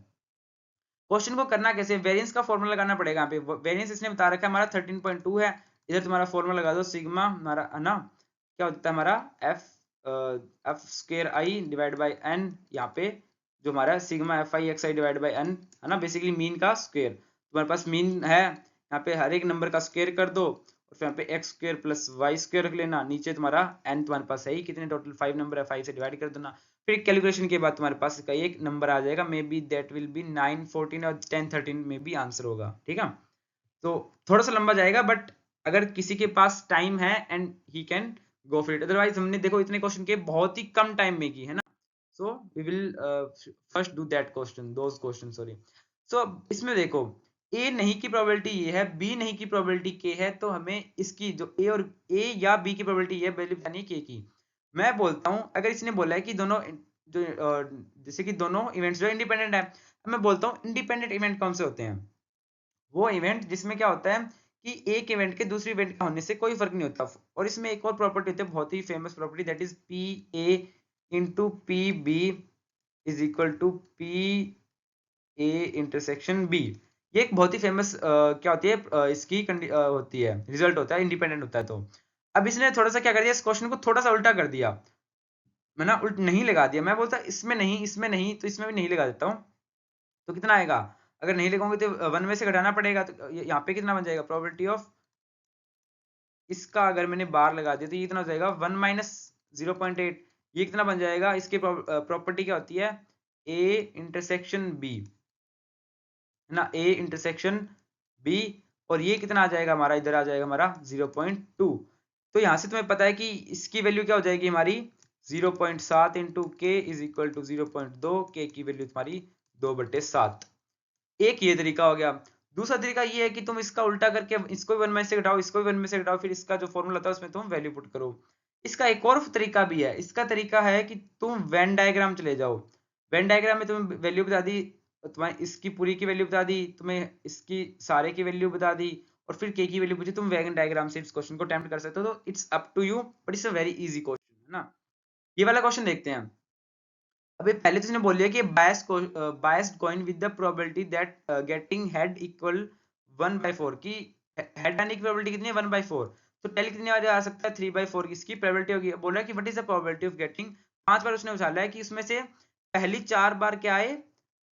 क्वेश्चन को करना कैसे, वेरिएंस का फॉर्मूला लगाना पड़ेगा, यहाँ पे वेरिएंस इसने बता रखा है हमारा 13.2 है, इधर तुम्हारा फॉर्मूला लगा दो सिग्मा हमारा है ना, क्या होता है हमारा F square I divide by N, यहाँ पे जो हमारा sigma F I X I divide by N है ना, बेसिकली मीन का स्क्वायर, तुम्हारे पास मीन है, यहाँ पे हर एक नंबर का स्क्वायर कर दो, और फिर यहाँ पे X square plus Y square रख लेना, नीचे तुम्हारा एन तुम्हारे पास है ही, कितने टोटल 5 नंबर है, 5 से डिवाइड कर देना, फिर कैलकुलेशन के बाद तुम्हारे पास का एक नंबर आ जाएगा, may be that will be 9, 14 और 10, 13 में भी आंसर होगा। ठीक है, तो थोड़ा सा लंबा जाएगा, बट अगर किसी के पास टाइम है and he can go for it, otherwise हमने देखो इतने क्वेश्चन के बहुत ही कम टाइम में की है ना, so we will first do that question those question sorry. So इसमें देखो ए नहीं की प्रोबेबिलिटी ये है, बी नहीं की प्रोबेबिलिटी के है, तो हमें इसकी जो ए या बी की प्रोबेबिलिटी ये वैल्यू बतानी है के की। मैं बोलता हूं अगर इसने बोला है कि दोनों जो जैसे कि दोनों इवेंट्स जो इंडिपेंडेंट है, मैं बोलता हूं इंडिपेंडेंट इवेंट कौन से होते हैं? वो इवेंट जिसमें क्या होता है कि एक इवेंट के दूसरे इवेंट का होने से कोई फर्क नहीं होता। और इसमें एक और प्रॉपर्टी होती है, बहुत ही famous property, that is P A into P B is equal to P A intersection B. ये एक बहुत ही फेमस क्या होती है इसकी होती है, रिजल्ट होता है, इंडिपेंडेंट होता है। तो अब इसने थोड़ा सा क्या कर दिया, इस क्वेश्चन को थोड़ा सा उल्टा कर दिया। मैं ना उल्ट नहीं लगा दिया, मैं बोलता इसमें नहीं, इसमें नहीं, तो इसमें भी नहीं लगा देता हूँ। तो कितना आएगा? अगर नहीं लगाऊंगे तो वन में से घटाना पड़ेगा, तो यहाँ पे कितना बन जाएगा? प्रोबेबिलिटी ऑफ इसका अगर मैंने बार लगा दिया तो ये कितना हो जाएगा? 1 माइनस 0.8। ये कितना बन जाएगा? इसकी प्रॉपर्टी क्या होती है? ए इंटरसेक्शन बी, है ना, ए इंटरसेक्शन बी। और ये कितना आ जाएगा हमारा? इधर आ जाएगा हमारा 0.2। तो यहां से तुम्हें पता है कि इसकी वैल्यू क्या हो जाएगी हमारी? 0.7 इंटू के इज इक्वल टू 0.2। के की वैल्यू तुम्हारी 2/7। एक ये तरीका हो गया। दूसरा तरीका ये है कि तुम इसका उल्टा करके इसको भी 1 में से घटाओ, इसको भी 1 में से घटाओ, फिर इसका जो फॉर्मूला था उसमें तुम वैल्यू पुट करो। इसका एक और तरीका भी है। इसका तरीका है कि तुम वेन डायग्राम चले जाओ। वेन डायग्राम में तुम्हें वैल्यू बता दी, तुम्हें इसकी पूरी की वैल्यू बता दी, तुम्हें इसकी सारे की वैल्यू बता दी, और फिर के की वैल्यू पूछी। तुम वेन डायग्राम से इस क्वेश्चन को अटेम्प्ट कर सकते हो। तो it's up to you, but it's a very easy question, है ना। ये वाला क्वेश्चन देखते हैं। अभी पहले तो इसने बोल दिया कि biased coin with the probability that getting head equal 1/4 की हेड आने की प्रोबेबिलिटी कितनी है? 1/4। तो टेल कितनी बार आ सकता है? 3/4 की इसकी प्रोबेबिलिटी होगी। बोल रहा है कि what is the probability of getting, 5 बार उसने उछाला है कि उसमें से पहली 4 बार क्या आए?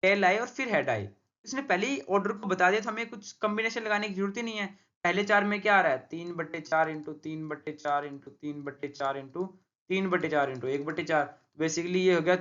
टेल आए और फिर हेड आए। इसने पहले ही ऑर्डर को बता दिया, तो हमें कुछ कॉम्बिनेशन लगाने की जरूरत ही नहीं है। पहले 4 में क्या आ रहा है? 3/4 into 3/4 into 3/4 into 3/4 into 1/4। Basically ये हो गया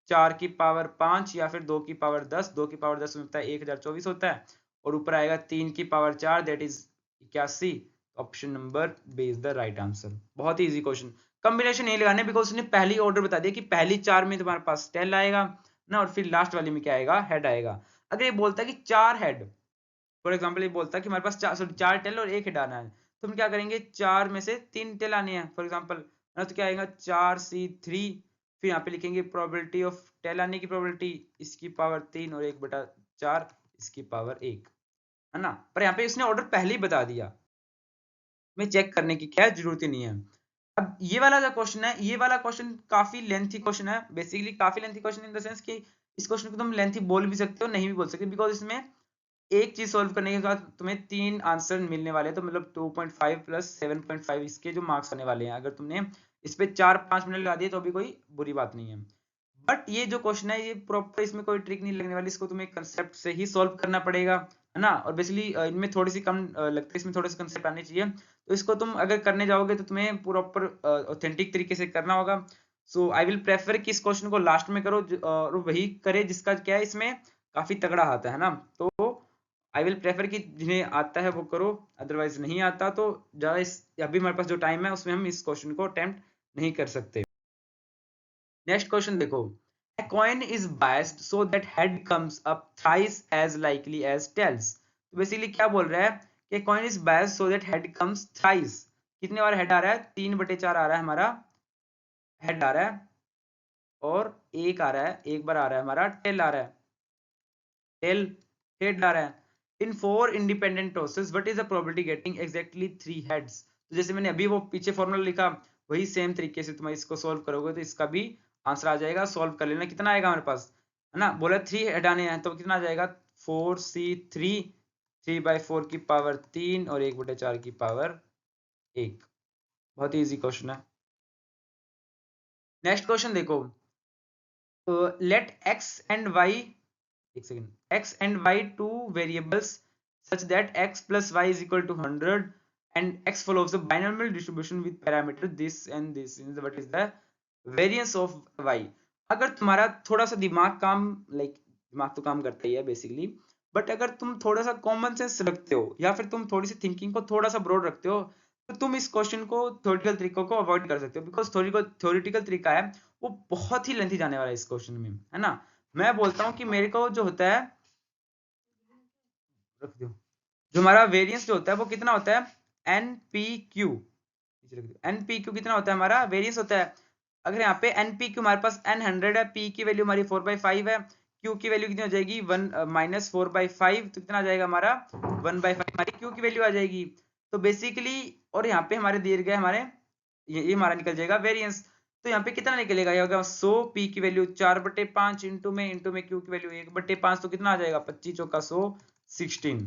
4 की पावर 5 या फिर 2 की पावर 10। 2 की पावर 10 में होता है 1024 होता है, और ऊपर आएगा 3 की power 4, that is 81। Option number B is the right answer. बहुत ही इजी क्वेश्चन। कॉम्बिनेशन नहीं लगाने, बिकॉज उसने पहली ऑर्डर बता दिया कि पहली 4 में तुम्हारे पास टेल आएगा ना, और फिर लास्ट वाली में क्या आएगा? हेड आएगा। अगर ये बोलता है कि 4 हेड, फॉर एग्जाम्पल ये बोलता है कि हमारे पास 4 टेल और 1 हेड आना है, तो हम क्या करेंगे? 4 में से 3 टेल आने हैं फॉर एग्जाम्पल, तो क्या आएगा? 4C3। फिर यहाँ पे लिखेंगे प्रोबेबिलिटी ऑफ टेल आने की प्रोबेबिलिटी, इसकी पावर 3 और 1/4 इसकी पावर 1, है ना। पर यहाँ पे इसने ऑर्डर पहले ही बता दिया, में चेक करने की क्या जरूरत ही नहीं है। अब ये वाला जो क्वेश्चन है, ये वाला क्वेश्चन काफी लेंथी क्वेश्चन है। बेसिकली काफी lengthy question in the sense कि इस क्वेश्चन को तुम लेंथी बोल भी सकते हो, नहीं भी बोल सकते, बिकॉज इसमें एक चीज सोल्व करने के बाद तुम्हें 3 आंसर मिलने वाले हैं। तो मतलब 2.5 प्लस 7.5 इसके जो मार्क्स आने वाले हैं। अगर तुमने इस पे 4-5 मिनट लगा दिए तो भी कोई बुरी बात नहीं है। बट ये जो क्वेश्चन है, ये प्रॉपर, इसमें कोई ट्रिक नहीं लगने वाली। इसको तुम्हें कंसेप्ट से ही सॉल्व करना पड़ेगा, है ना। और बेसिकली इनमें थोड़ी सी कम लगता है, इसमें थोड़े से कंसेप्ट आने चाहिए। तो इसको तुम अगर करने जाओगे तो तुम्हें प्रॉपर ऑथेंटिक तरीके से करना होगा। सो आई विल प्रेफर कि इस क्वेश्चन को लास्ट में करो, और वही करे जिसका क्या है इसमें काफी तगड़ा आता है ना। तो आई विल प्रेफर कि जिन्हें आता है वो करो, अदरवाइज नहीं आता तो ज्यादा इस अभी हमारे पास जो टाइम है उसमें हम इस क्वेश्चन को अटेम्प्ट नहीं कर सकते। नेक्स्ट क्वेश्चन देखो। A coin is biased so that head comes up thrice as likely as tails। तो बेसिकली क्या बोल रहा है कि coin is biased so that head comes thrice। कितने बार हेड आ रहा है? 3/4 आ रहा है हमारा हेड आ रहा है, और एक आ रहा है, एक बार आ रहा है हमारा टेल आ रहा है, टेल हेड आ रहा है। इन 4 independent tosses what is the probability getting exactly 3 heads. तो जैसे मैंने अभी वो पीछे फॉर्मूला लिखा, वही सेम तरीके से तुम इसको सोल्व करोगे तो इसका भी आंसर आ जाएगा। सोल्व कर लेना। कितना आएगा हमारे पास, है ना। बोला 3 हेड आने हैं, तो कितना आ जाएगा? 4C3, 3/4 की पावर 3 और 1/4 की पावर 1। बहुत ही इजी क्वेश्चन है। नेक्स्ट क्वेश्चन देखो। लेट x एंड y, एक second, x and y two variables such that x plus y is equal to 100 and x follows a binomial distribution with parameter this and this is what is the variance of y। अगर तुम्हारा थोड़ा सा दिमाग काम दिमाग तो काम करता ही है बेसिकली, बट अगर तुम थोड़ा सा कॉमन सेंस रखते हो या फिर तुम थोड़ी सी थिंकिंग को थोड़ा सा ब्रॉड रखते हो, तो तुम इस क्वेश्चन को थ्योरेटिकल तरीकों को अवॉइड कर सकते हो। बिकॉज थ्योरेटिकल तरीका है वो बहुत ही लेंथी जाने वाला है इस क्वेश्चन में, है ना। मैं बोलता हूँ कि मेरे को जो होता है रख दो। जो हमारा वेरिएंस जो होता है वो कितना होता है, N P Q, N P Q कितना होता है हमारा वेरिएंस होता है। अगर यहाँ पे एन पी क्यू हमारे पास एन 100 है, पी की वैल्यू हमारी 4/5 है, क्यू की वैल्यू कितनी हो जाएगी 1 माइनस 4/5, तो कितना आ जाएगा हमारा 1/5 हमारी क्यू की वैल्यू आ जाएगी। तो बेसिकली और यहाँ पे हमारे दिए गए हमारे ये हमारा निकल जाएगा वेरिएंस। तो यहाँ पे कितना निकलेगा, ये होगा 100, पी की वैल्यू 4/5 इंटू में क्यू की वैल्यू 1/5, तो कितना आ जाएगा 25 चौका 100 16।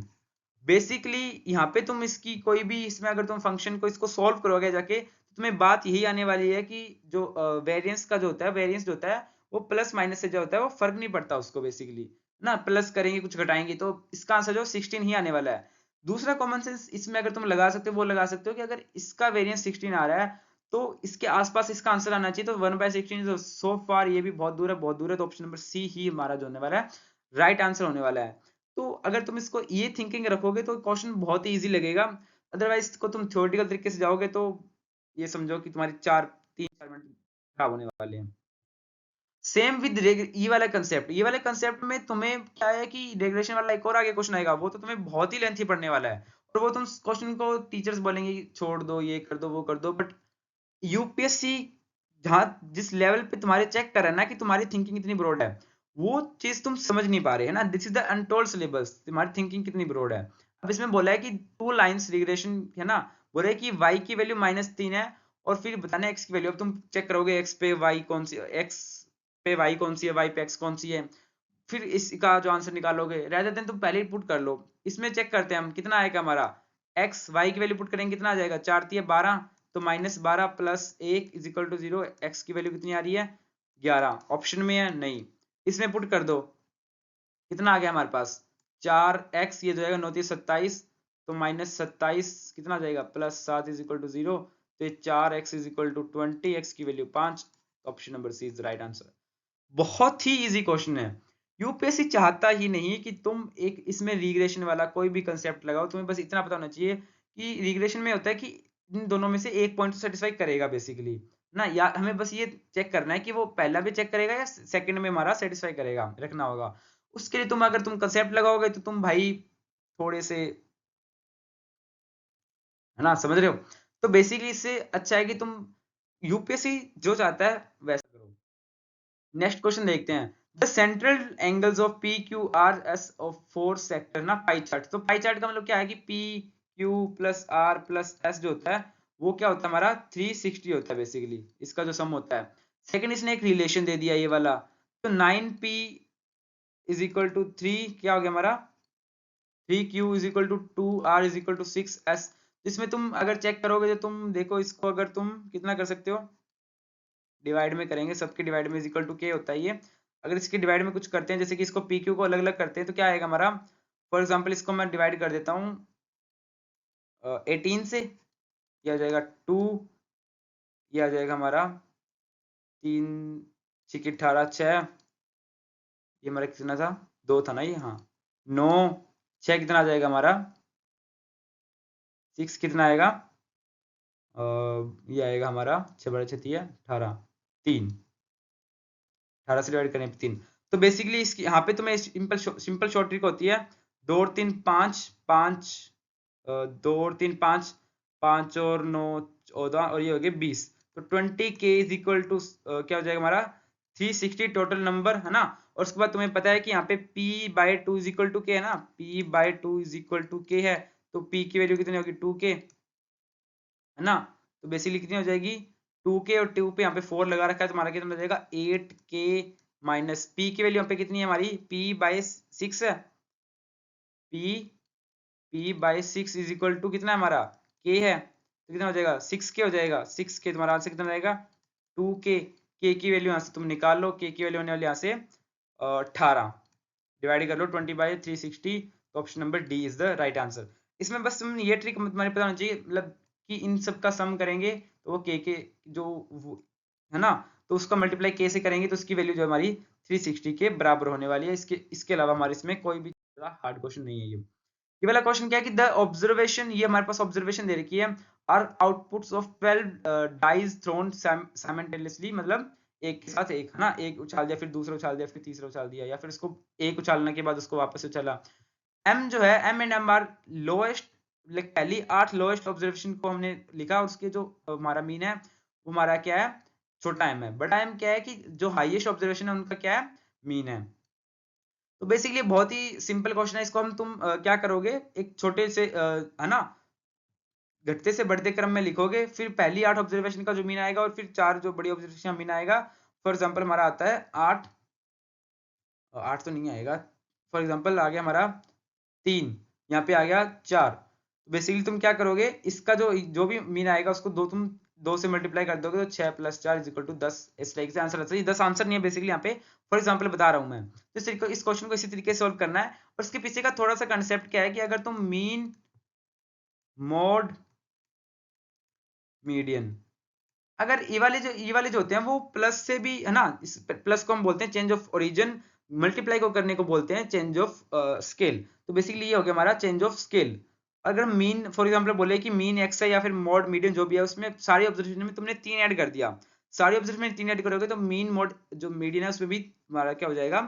बेसिकली यहाँ पे तुम इसकी कोई भी इसमें अगर तुम फंक्शन को इसको सॉल्व करोगे जाके, तो तुम्हें बात यही आने वाली है कि जो वेरिएंस का जो होता है, वेरिएंस जो होता है वो प्लस माइनस से जो होता है वो फर्क नहीं पड़ता उसको बेसिकली ना, प्लस करेंगे कुछ घटाएंगे, तो इसका आंसर जो 16 ही आने वाला है। दूसरा कॉमन सेंस इसमें अगर तुम लगा सकते हो वो लगा सकते हो कि अगर इसका वेरिएंस 16 आ रहा है तो इसके आसपास इसका आंसर आना चाहिए, तो 1/16 सो फार ये भी बहुत दूर है, बहुत दूर है, तो ऑप्शन नंबर सी ही हमारा जो होने वाला है राइट आंसर होने वाला है। तो अगर तुम इसको ये थिंकिंग रखोगे तो क्वेश्चन बहुत ही इजी लगेगा। अदरवाइज इसको तुम थ्योरेटिकल तरीके से जाओगे तो ये समझो कि तुम्हारी 3-4 मिनट खराब होने वाले हैं। सेम विद ये वाला कंसेप्ट, ये वाले कंसेप्ट में तुम्हें क्या है कि रेगुलेशन वाला एक और आगे क्वेश्चन आएगा, वो तो तुम्हें बहुत ही लेंथी पढ़ने वाला है, और वो तुम क्वेश्चन को टीचर्स बोलेंगे कि छोड़ दो, ये कर दो, वो कर दो, बट यूपीएससी जहां जिस लेवल पे तुम्हारे चेक कर रहा है ना कि तुम्हारी थिंकिंग कितनी ब्रॉड है, वो चीज तुम समझ नहीं पा रहे है ना। This is the untold syllabus, तुम्हारी थिंकिंग कितनी ब्रॉड है। अब इसमें बोला है कि 2 लाइंस रिग्रेशन है ना, बोल रहे कि y की वैल्यू -3 है और फिर बताना x की वैल्यू। अब तुम चेक करोगे x पे y कौन सी, x पे y कौन सी है, y पे x कौन सी है, फिर इसका जो आंसर निकालोगे रेदर देन तुम पहले ही पुट कर लो। इसमें चेक करते हैं हम कितना आएगा हमारा, x y की वैल्यू पुट करेंगे कितना आ जाएगा, 4×3=12, तो -12 + 1 = 0, x की वैल्यू कितनी आ रही है 11, ऑप्शन में है नहीं, इसमें पुट कर दो कितना आ गया हमारे पास 4x, ये जो जाएगा 9×3 = 27, तो -27 कितना आ जाएगा +7 = 0, तो ये 4x = 20, x की value 5, option number C is the right answer. बहुत ही इजी क्वेश्चन है। यूपीएससी चाहता ही नहीं कि तुम एक इसमें रिग्रेशन वाला कोई भी कंसेप्ट लगाओ, तुम्हें बस इतना पता होना चाहिए कि रिग्रेशन में होता है कि इन दोनों में से एक पॉइंट सेटिस्फाई करेगा बेसिकली ना, या हमें बस ये चेक करना है कि वो पहला भी चेक करेगा या सेकंड में हमारा सेटिस्फाई करेगा, रखना होगा। उसके लिए तुम अगर तुम कंसेप्ट लगाओगे तो तुम भाई थोड़े से, है ना, समझ रहे हो। तो बेसिकली इससे अच्छा है कि तुम यूपीएससी जो चाहता है वैसा करो। नेक्स्ट क्वेश्चन देखते हैं, the central angles of P Q R S of 4 sector ना पाई चार्ट। तो पाई चार्ट का मतलब क्या है कि P Q plus R plus S जो होता है वो क्या होता है हमारा 360 होता है बेसिकली, इसका जो सम होता है। सेकंड इसने एक रिलेशन दे दिया ये वाला, तो 9p = 3 क्या हो गया हमारा 3q = 2r = 6s। इसमें तुम अगर चेक करोगे तो तुम देखो इसको अगर तुम कितना कर सकते हो, डिवाइड में करेंगे, सबके डिवाइड में इक्वल टू के होता है ये। अगर इसके डिवाइड में कुछ करते हैं जैसे कि इसको पी क्यू को अलग अलग करते हैं तो क्या आएगा हमारा, फॉर एग्जांपल इसको मैं डिवाइड कर देता हूँ 18 से, ये आ जाएगा 2, ये आ जाएगा हमारा 3×6 = 18, 6, ये हमारा कितना था 2 था ना ये, हाँ 9, 6 कितना आ जाएगा हमारा 6 कितना आएगा ये आएगा हमारा 6 × 6 = 18, 3, 18 से डिवाइड करें 3। तो बेसिकली इसकी यहाँ पे तुम्हें सिंपल शॉर्ट ट्रिक होती है 2 और 3 5 5, 2 और 3 5, 5 और 9 14 और ये हो गए 20, तो 20k = क्या हो जाएगा हमारा 360 टोटल नंबर, है ना। और उसके बाद तुम्हें पता है कि यहाँ पे p/2 = k है ना, p/2 = k है, तो p की वैल्यू कितनी होगी 2k, है ना। तो बेसिकली कितनी हो जाएगी 2k, और 2 पे यहाँ पे 4 लगा रखा है तो हमारा कितना हो जाएगा 8k माइनस p की वैल्यू यहाँ पे कितनी है हमारी p/6 है, p/6 = कितना है हमारा k है, तो कितना हो जाएगा 6k हो जाएगा, 6k तुम्हारा आंसर कितना रहेगा 2k। k की वैल्यू यहाँ से तुम निकाल लो, k की वैल्यू होने वाली यहाँ से 18, डिवाइड कर लो 20/360, तो option number D is the right answer. इसमें बस तुम ये ट्रिक तुम्हारे पता होना चाहिए, मतलब कि इन सब का सम करेंगे तो वो के जो है ना, तो उसका मल्टीप्लाई के से करेंगे तो उसकी वैल्यू जो हमारी 360 के बराबर होने वाली है। इसके अलावा हमारे इसमें कोई भी हार्ड क्वेश्चन नहीं है। ये वाला क्वेश्चन क्या है कि द ऑब्जर्वेशन, ये हमारे पास ऑब्जर्वेशन दे रखी है, are outputs of 12 dies thrown simultaneously, मतलब एक के साथ एक, है ना, एक उछाल दिया फिर दूसरा उछाल दिया फिर तीसरा उछाल दिया, या फिर इसको एक उछालने के बाद उसको वापस उछाला। एम जो है, M and M are lowest, like पहली 8 लोएस्ट ऑब्जर्वेशन को हमने लिखा, और उसके जो हमारा मीन है वो हमारा क्या है, छोटा एम है। बड़ा एम क्या है कि जो हाईएस्ट ऑब्जर्वेशन है उनका क्या है, मीन है। तो बेसिकली बहुत ही सिंपल क्वेश्चन है, इसको हम तुम क्या करोगे, एक छोटे से है ना, घटते से बढ़ते क्रम में लिखोगे, फिर पहली 8 ऑब्जर्वेशन का जो मीन आएगा और फिर 4 जो बड़ी ऑब्जर्वेशन का मीन आएगा। फॉर एग्जांपल हमारा आता है 8, 8 तो नहीं आएगा, फॉर एग्जांपल आ गया हमारा 3, यहाँ पे आ गया 4। तो बेसिकली तुम क्या करोगे, इसका जो जो भी मीन आएगा उसको तुम 2 से मल्टीप्लाई कर दोगे, तो 6 + 4 = 10। इस तरीके से आंसर आता है। ये 10 आंसर नहीं है बेसिकली, यहाँ पे फॉर एग्जांपल बता रहा हूँ मैं। तो इस क्वेश्चन को इसी तरीके से सोल्व करना है। और इसके पीछे का थोड़ा सा कंसेप्ट क्या है कि अगर तुम मीन, मोड, मीडियन, अगर ये वाले जो होते हैं वो प्लस से भी है ना, इस प्लस को हम बोलते हैं चेंज ऑफ ओरिजिन, मल्टीप्लाई को करने को बोलते हैं चेंज ऑफ स्केल। तो बेसिकली ये हो गया हमारा चेंज ऑफ स्केल। अगर मीन फॉर एग्जांपल बोले कि मीन एक्स है या फिर मॉड मीडियन जो भी है, उसमें सारी ऑब्जर्वेशन में तुमने 3 ऐड कर दिया, सारी ऑब्जर्वेशन में 3 ऐड करोगे तो मीन मोड जो मीडियन है उसमें भी हमारा क्या हो जाएगा,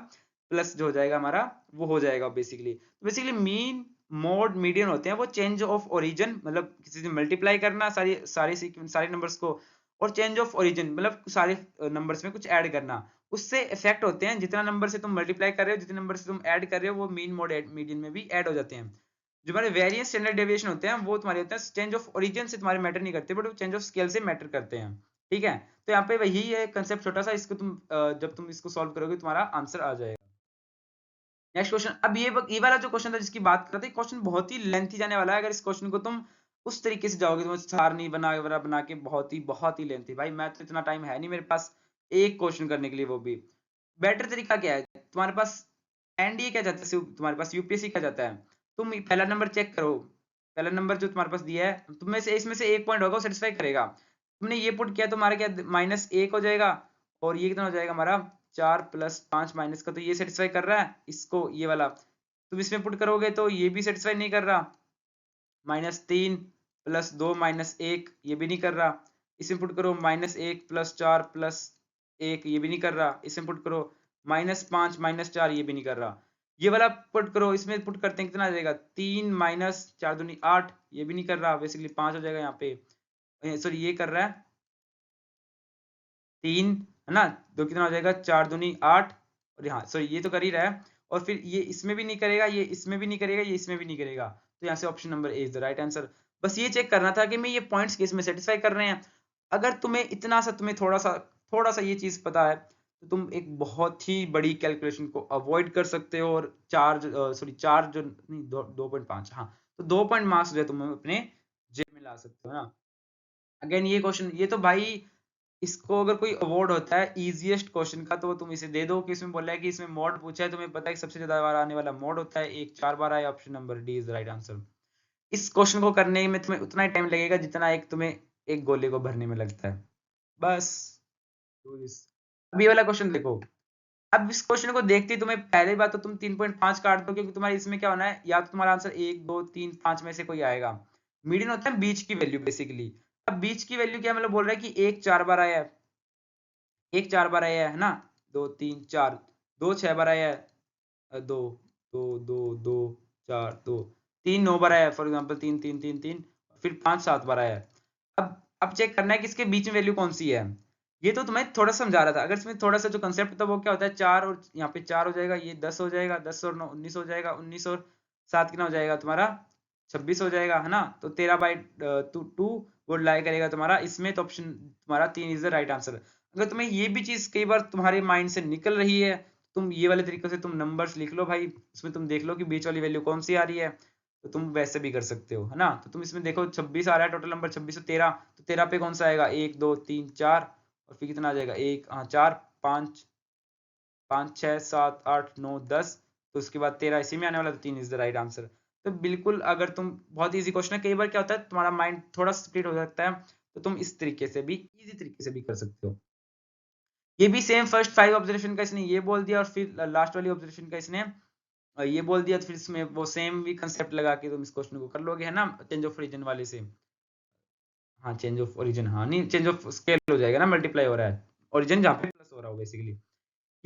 प्लस जो हो जाएगा हमारा वो हो जाएगा बेसिकली मीन, मोड, मीडियन होते हैं वो चेंज ऑफ ओरिजिन, मतलब किसी से मल्टीप्लाई करना सारी सारे सीक्वेंस सारे नंबर्स को, और चेंज ऑफ ओरिजिन मतलब सारे नंबर्स में कुछ ऐड करना, उससे इफेक्ट होते हैं। जितना नंबर से तुम मल्टीप्लाई कर रहे हो, जितने नंबर से तुम ऐड कर रहे हो, वो मीन, मोड, मीडियन में भी ऐड हो जाते हैं। जो हमारे वेरिएंस, स्टैंडर्ड डेविएशन होते हैं वो तुम्हारे होते हैं चेंज ऑफ ओरिजिन से तुम्हारे मैटर नहीं करते, बट वो चेंज ऑफ स्केल से मैटर करते हैं। ठीक है, तो यहाँ पे वही है कंसेप्ट छोटा सा, इसको तुम जब तुम इसको सॉल्व करोगे तुम्हारा आंसर आ जाएगा। नेक्स्ट क्वेश्चन, अब ये वाला जो क्वेश्चन था जिसकी बात करते हैं, क्वेश्चन बहुत ही लेंथी जाने वाला है। अगर इस क्वेश्चन को तुम उस तरीके से जाओगे, तुम सारनी बना के बहुत ही लेंथी, भाई मैं तो इतना टाइम है नहीं मेरे पास एक क्वेश्चन करने के लिए, वो भी। बेटर तरीका क्या है तुम्हारे पास, एनडीए क्या चाहता है तुम्हारे पास, यूपीएससी क्या चाहता है, तुम पहला नंबर चेक करो। पहला नंबर जो तुम्हारे पास दिया है, तुम्हें से इसमें से एक पॉइंट होगा वो सेटिस्फाई करेगा। तुमने ये पुट किया तो हमारा क्या -1 हो जाएगा, और ये कितना हो जाएगा हमारा 4 + 5 माइनस का, तो ये सेटिस्फाई कर रहा है इसको, ये वाला। तुम इसमें पुट करोगे तो ये भी सेटिस्फाई नहीं कर रहा, -3 + 2 -1 ये भी नहीं कर रहा। इसमें पुट करो -1 + 4 + 1 ये भी नहीं कर रहा। इसमें पुट करो -5 -4 ये भी नहीं कर रहा। ये वाला पुट करो, इसमें पुट करते हैं कितना आ जाएगा, 3 - 4 दूनी 8 ये भी नहीं कर रहा, बेसिकली 5 हो जाएगा यहाँ पे। सॉरी ये कर रहा है 3 है ना, तो कितना हो जाएगा 4 दूनी 8, और यहाँ सॉरी ये तो कर ही रहा है, और फिर ये इसमें भी नहीं करेगा, ये इसमें भी नहीं करेगा, ये इसमें भी नहीं करेगा। तो यहाँ से option number A is the right answer. बस ये चेक करना था कि मैं ये पॉइंट्स किस में सेटिस्फाई कर रहे हैं। अगर तुम्हें इतना सा, तुम्हें थोड़ा सा ये चीज पता है, तो तुम एक बहुत ही बड़ी कैलकुलेशन को अवॉइड कर सकते हो, और चार जो नहीं 2.5, हाँ, तो 2 पॉइंट मार्क्स जो है तुम अपने जेब में ला सकते हो ना। अगेन ये क्वेश्चन, ये तो भाई इसको अगर कोई अवार्ड होता है इजीएस्ट क्वेश्चन का, तो तुम इसे दे दो कि इसमें बोला है कि इसमें मॉड पूछा है, तुम्हें पता है कि सबसे ज्यादा बार आने वाला मॉड होता है, एक 4 बार आया, option number D is the right answer. इस क्वेश्चन को करने में तुम्हें उतना ही टाइम लगेगा जितना एक तुम्हें एक गोले को भरने में लगता है, बस। तो अब ये वाला क्वेश्चन देखो। अब इस क्वेश्चन को देखते ही तुम्हें पहले बात तो तुम 3.5 काट दो, क्योंकि तुम्हारे इसमें क्या होना है, या तो तुम्हारा आंसर 1 2 3 5 में से कोई आएगा। मीडियन होता है बीच की वैल्यू बेसिकली। अब बीच की वैल्यू क्या मतलब बोल रहा है कि एक 4 बार आया है, एक 4 बार आया है ना, 2 3 4, 2 6 बार आया है, 2 2 2 2 4 2, 3 9 बार आया है, फॉर एग्जांपल 3 3 3 3, फिर 5 7 बार आया है। अब चेक करना है कि इसके बीच में वैल्यू कौन सी है। ये तो तुम्हें थोड़ा समझा रहा था, अगर इसमें थोड़ा सा जो कंसेप्ट था वो क्या होता है, 4 और यहाँ पे 4 हो जाएगा, ये 10 हो जाएगा, 10 और 9 19 हो जाएगा, 19 और 7 कितना हो जाएगा तुम्हारा 26 हो जाएगा, है ना। तो 13/2 वो लाई करेगा तुम्हारा इसमें, तो ऑप्शन तुम्हारा 3 इज द राइट आंसर। अगर तुम्हें ये भी चीज कई बार तुम्हारे माइंड से निकल रही है, तुम ये वाले तरीके से तुम नंबर्स लिख लो भाई, इसमें तुम देख लो कि बीच वाली वैल्यू कौन सी आ रही है, तो तुम वैसे भी कर सकते हो, है ना। तो तुम इसमें देखो 26 आ रहा है टोटल नंबर, 26 और 13, तो 13 पे कौन सा आएगा, 1 2 3 4, और फिर कितना आ जाएगा, एक हाँ 4 5 5 6 7 8 9 10, तो उसके बाद 13 इसी में आने वाला, तो 3 इज द राइट आंसर। तो बिल्कुल, अगर तुम बहुत इजी क्वेश्चन है, कई बार क्या होता है तुम्हारा माइंड थोड़ा स्प्लिट हो सकता है, तो तुम इस तरीके से भी इजी तरीके से भी कर सकते हो। ये भी सेम फर्स्ट 5 ऑब्जर्वेशन का इसने ये बोल दिया, और फिर लास्ट वाली ऑब्जर्वेशन का इसने ये बोल दिया, तो फिर इसमें वो सेम भी कंसेप्ट लगा के तुम इस क्वेश्चन को कर लोगे, है ना, चेंज ऑफ ओरिजिन वाले से। हाँ चेंज ऑफ ओरिजिन, हाँ नहीं चेंज ऑफ स्केल हो जाएगा ना, मल्टीप्लाई हो रहा है ओरिजिन जहाँ पे प्लस हो रहा हो बेसिकली।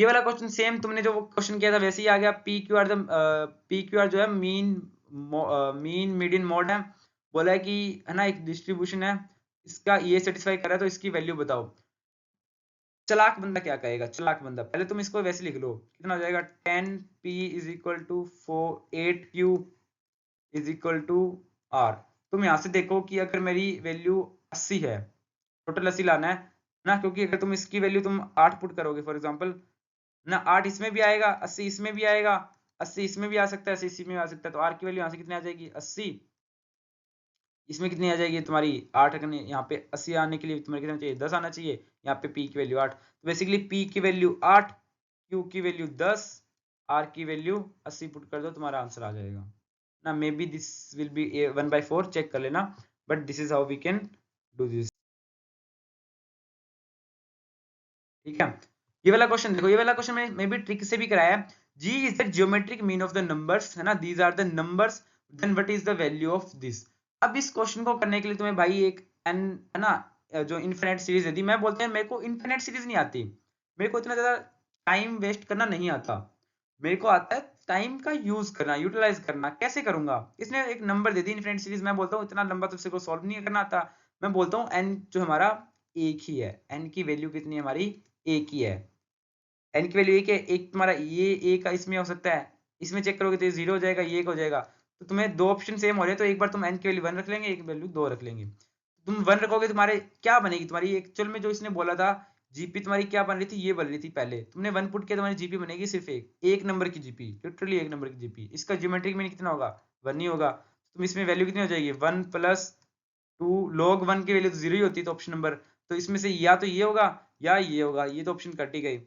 ये वाला क्वेश्चन सेम तुमने जो क्वेश्चन किया था वैसे ही आ गया। पी क्यू आर जो है मीन मीडियन मोड है। बोला है कि है ना एक डिस्ट्रीब्यूशन है, इसका ये सेटिस्फाई कर रहा है तो इसकी वैल्यू बताओ। चालाक बंदा क्या कहेगा? चालाक बंदा पहले तुम इसको वैसे लिख लो, कितना हो जाएगा 10p is equal to 8q is equal to r। तुम यहां से देखो कि अगर मेरी वैल्यू 80 है, टोटल 80 लाना है ना, क्योंकि अगर तुम इसकी वैल्यू तुम 8 पुट करोगे फॉर एग्जांपल ना, 8 इसमें भी आएगा, 80 इसमें भी आएगा, 80 इसमें भी आ सकता है, 80 इसमें भी आ सकता है, तो r की वैल्यू यहाँ से कितनी आ जाएगी 80, इसमें कितनी आ जाएगी तुम्हारी 8, यहाँ पे 80 आने के लिए तुम्हें कितना चाहिए 10 आना चाहिए, यहाँ पे p की वैल्यू 8, तो बेसिकली p की वैल्यू 8, q की वैल्यू 10, r की वैल्यू 80 पुट कर दो, तुम्हारा आंसर आ जाएगा ना। Maybe this will be 1/4, check कर लेना, but this is how we can do this. ठीक है, ये वाला क्वेश्चन देखो, ये वाला क्वेश्चन में भी ट्रिक से भी कराया है। g is the geometric mean of the numbers, है ना, these are the numbers, then what is the value of this. अब इस क्वेश्चन को करने के लिए तुम्हें भाई एक n है ना, जो इनफिनिट सीरीज है दी, मैं बोलते हैं मेरे को इनफिनिट सीरीज नहीं आती, मेरे को इतना ज्यादा टाइम वेस्ट करना नहीं आता, मेरे को आता है टाइम का यूज करना, यूटिलाइज करना। कैसे करूंगा? इसने एक नंबर दे दी इनफिनिट सीरीज, मैं बोलता हूँ इतना लंबा तो इसको सॉल्व नहीं करना आता, मैं बोलता हूँ n जो हमारा एक ही है, n की वैल्यू कितनी है हमारी एक ही है, एन की वैल्यू एक है, एक तुम्हारा ये ए का इसमें हो सकता है, इसमें चेक करोगे तो ये 0 हो जाएगा, ये 1 हो जाएगा, तो तुम्हें दो ऑप्शन सेम हो रहे हैं, तो एक बार तुम एन की वैल्यू 1 रख लेंगे, एक वैल्यू 2 रख लेंगे। तुम 1 रखोगे, तुम्हारे क्या बनेगी, तुम्हारी एक्चुअल में जो इसने बोला था जीपी तुम्हारी क्या बन रही थी, ये बन रही थी, पहले तुमने 1 पुट किया, तुम्हारी जीपी बनेगी सिर्फ एक नंबर की जीपी, लिटरली एक नंबर की जीपी, इसका ज्योमेट्रिक मीन कितना होगा 1 ही होगा, तुम इसमें वैल्यू कितनी हो जाएगी 1 प्लस 2 log 1 की वैल्यू तो 0 ही होती है, तो ऑप्शन नंबर, तो इसमें से या तो ये होगा या ये होगा, ये तो ऑप्शन कट ही गई,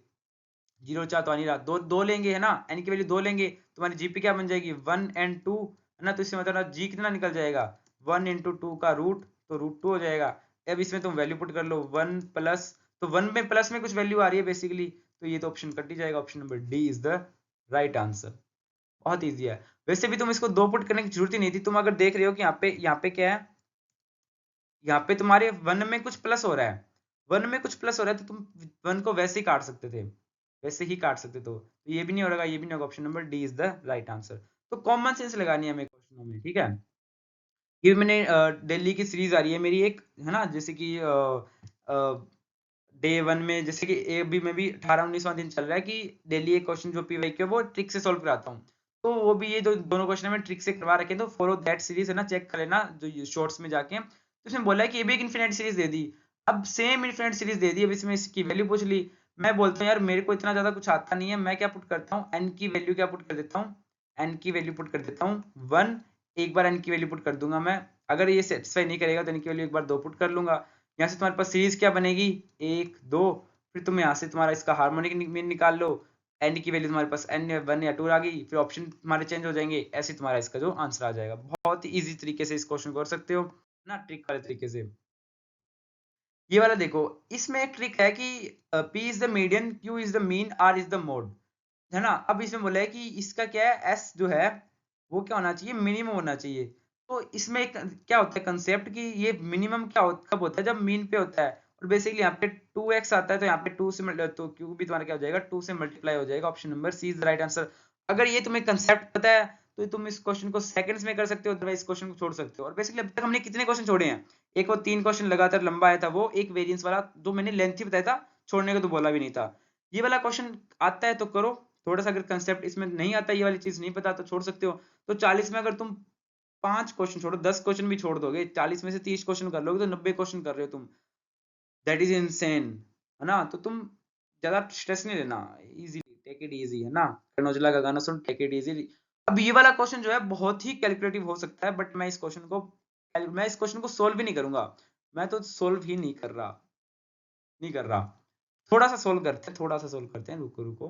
0 4 तो आ नहीं रहा, दो दो लेंगे है ना, एन की वैल्यू 2 लेंगे, तुम्हारी जीपी क्या बन जाएगी 1 and 2, है ना, तो इससे मतलब जी कितना निकल जाएगा 1 into 2 का रूट, तो रूट 2 हो जाएगा। अब इसमें तुम वैल्यू पुट कर लो 1 प्लस, तो 1 में प्लस में कुछ वैल्यू आ रही है बेसिकली, तो ये तो ऑप्शन कट ही जाएगा, option number D is the right answer. बहुत ईजी है, वैसे भी तुम इसको दो पुट करने की जरूरत ही नहीं थी, तुम अगर देख रहे हो कि यहाँ पे क्या है, यहाँ पे तुम्हारे 1 में कुछ प्लस हो रहा है, 1 में कुछ प्लस हो रहा है, तो तुम 1 को वैसे ही काट सकते थे, वैसे ही काट सकते, तो ये भी नहीं होगा, ये भी नहीं होगा, option number D is the right answer. तो कॉमन सेंस लगानी है हमें क्वेश्चनों में, ठीक है। ये मैंने दिल्ली की सीरीज आ रही है मेरी एक, है ना, जैसे कि डे 1 में, जैसे कि अभी में भी 18-19वां दिन चल रहा है कि डेली एक क्वेश्चन जो पीवाई के वो ट्रिक से सॉल्व कराता हूँ, तो वो भी ये दोनों क्वेश्चन में ट्रिक से करवा रखे, तो फॉलो दैट सीरीज है ना, चेक कर लेना जो शॉर्ट्स में जाके, तो इसमें बोला है कि ये भी एक इनफिनिट सीरीज दे दी, अब सेम इनफिनिट सीरीज दे दी, अब इसमें इसकी वैल्यू पूछ ली, मैं बोलता हूँ यार मेरे को इतना ज्यादा कुछ आता नहीं है, मैं क्या पुट करता हूँ एन की वैल्यू क्या पुट कर देता हूँ, एन की वैल्यू पुट कर देता हूँ 1, एक बार एन की वैल्यू पुट कर दूंगा मैं, अगर ये सेटिस्फाई नहीं करेगा तो एन की वैल्यू एक बार 2 पुट कर लूंगा, यहाँ से तुम्हारे पास सीरीज क्या बनेगी 1 2, फिर तुम यहाँ से तुम्हारा इसका हार्मोनिक मीन निकाल लो, एन की वैल्यू तुम्हारे पास एन 1 या 2 आ गई, फिर ऑप्शन तुम्हारे चेंज हो जाएंगे, ऐसे तुम्हारा इसका जो आंसर आ जाएगा। बहुत ही इजी तरीके से इस क्वेश्चन को कर सकते हो ना, ट्रिक वाले तरीके से। ये वाला देखो, इसमें एक ट्रिक है कि P is the median, Q is the mean, R is the mode, है ना। अब इसमें बोला है कि इसका क्या है, S जो है वो क्या होना चाहिए, मिनिमम होना चाहिए। तो इसमें एक क्या होता है कंसेप्ट कि ये मिनिमम कब होता है, जब मीन पे होता है, और बेसिकली यहाँ पे 2x आता है, तो यहाँ पे 2 से तो Q भी तुम्हारा क्या हो जाएगा 2 से मल्टीप्लाई हो जाएगा, option number C is the right answer. अगर ये तुम्हें कंसेप्ट पता है तो तुम इस क्वेश्चन को सेकंड्स में कर सकते हो, अदरवाइज इस क्वेश्चन को छोड़ सकते हो। और बेसिकली अब तक हमने कितने क्वेश्चन छोड़े हैं, एक वो 3 क्वेश्चन लगातार लंबा आया था, वो एक वेरिएंस वाला जो मैंने लेंथी बताया था, छोड़ने को तो बोला भी नहीं था। ये वाला क्वेश्चन आता है तो करो, थोड़ा सा अगर कंसेप्ट इसमें नहीं आता, ये वाली चीज नहीं पता तो छोड़ सकते हो। तो 40 में अगर तुम 5 क्वेश्चन छोड़ो, 10 क्वेश्चन भी छोड़ दोगे, 40 में से 30 क्वेश्चन कर लोगे, तो 90 क्वेश्चन कर रहे हो तुम, दैट इज इनसेन, है ना। तो तुम ज्यादा स्ट्रेस नहीं लेना, इजी, टेक इट इजी, है ना, कनौजला का गाना सुन, टेक इट इजी। अब ये वाला क्वेश्चन जो है बहुत ही कैलकुलेटिव हो सकता है, बट मैं इस क्वेश्चन को सोल्व भी नहीं करूंगा, मैं तो सोल्व ही नहीं कर रहा। थोड़ा सा सोल्व करते हैं, थोड़ा सा सोल्व करते हैं, रुको रुको।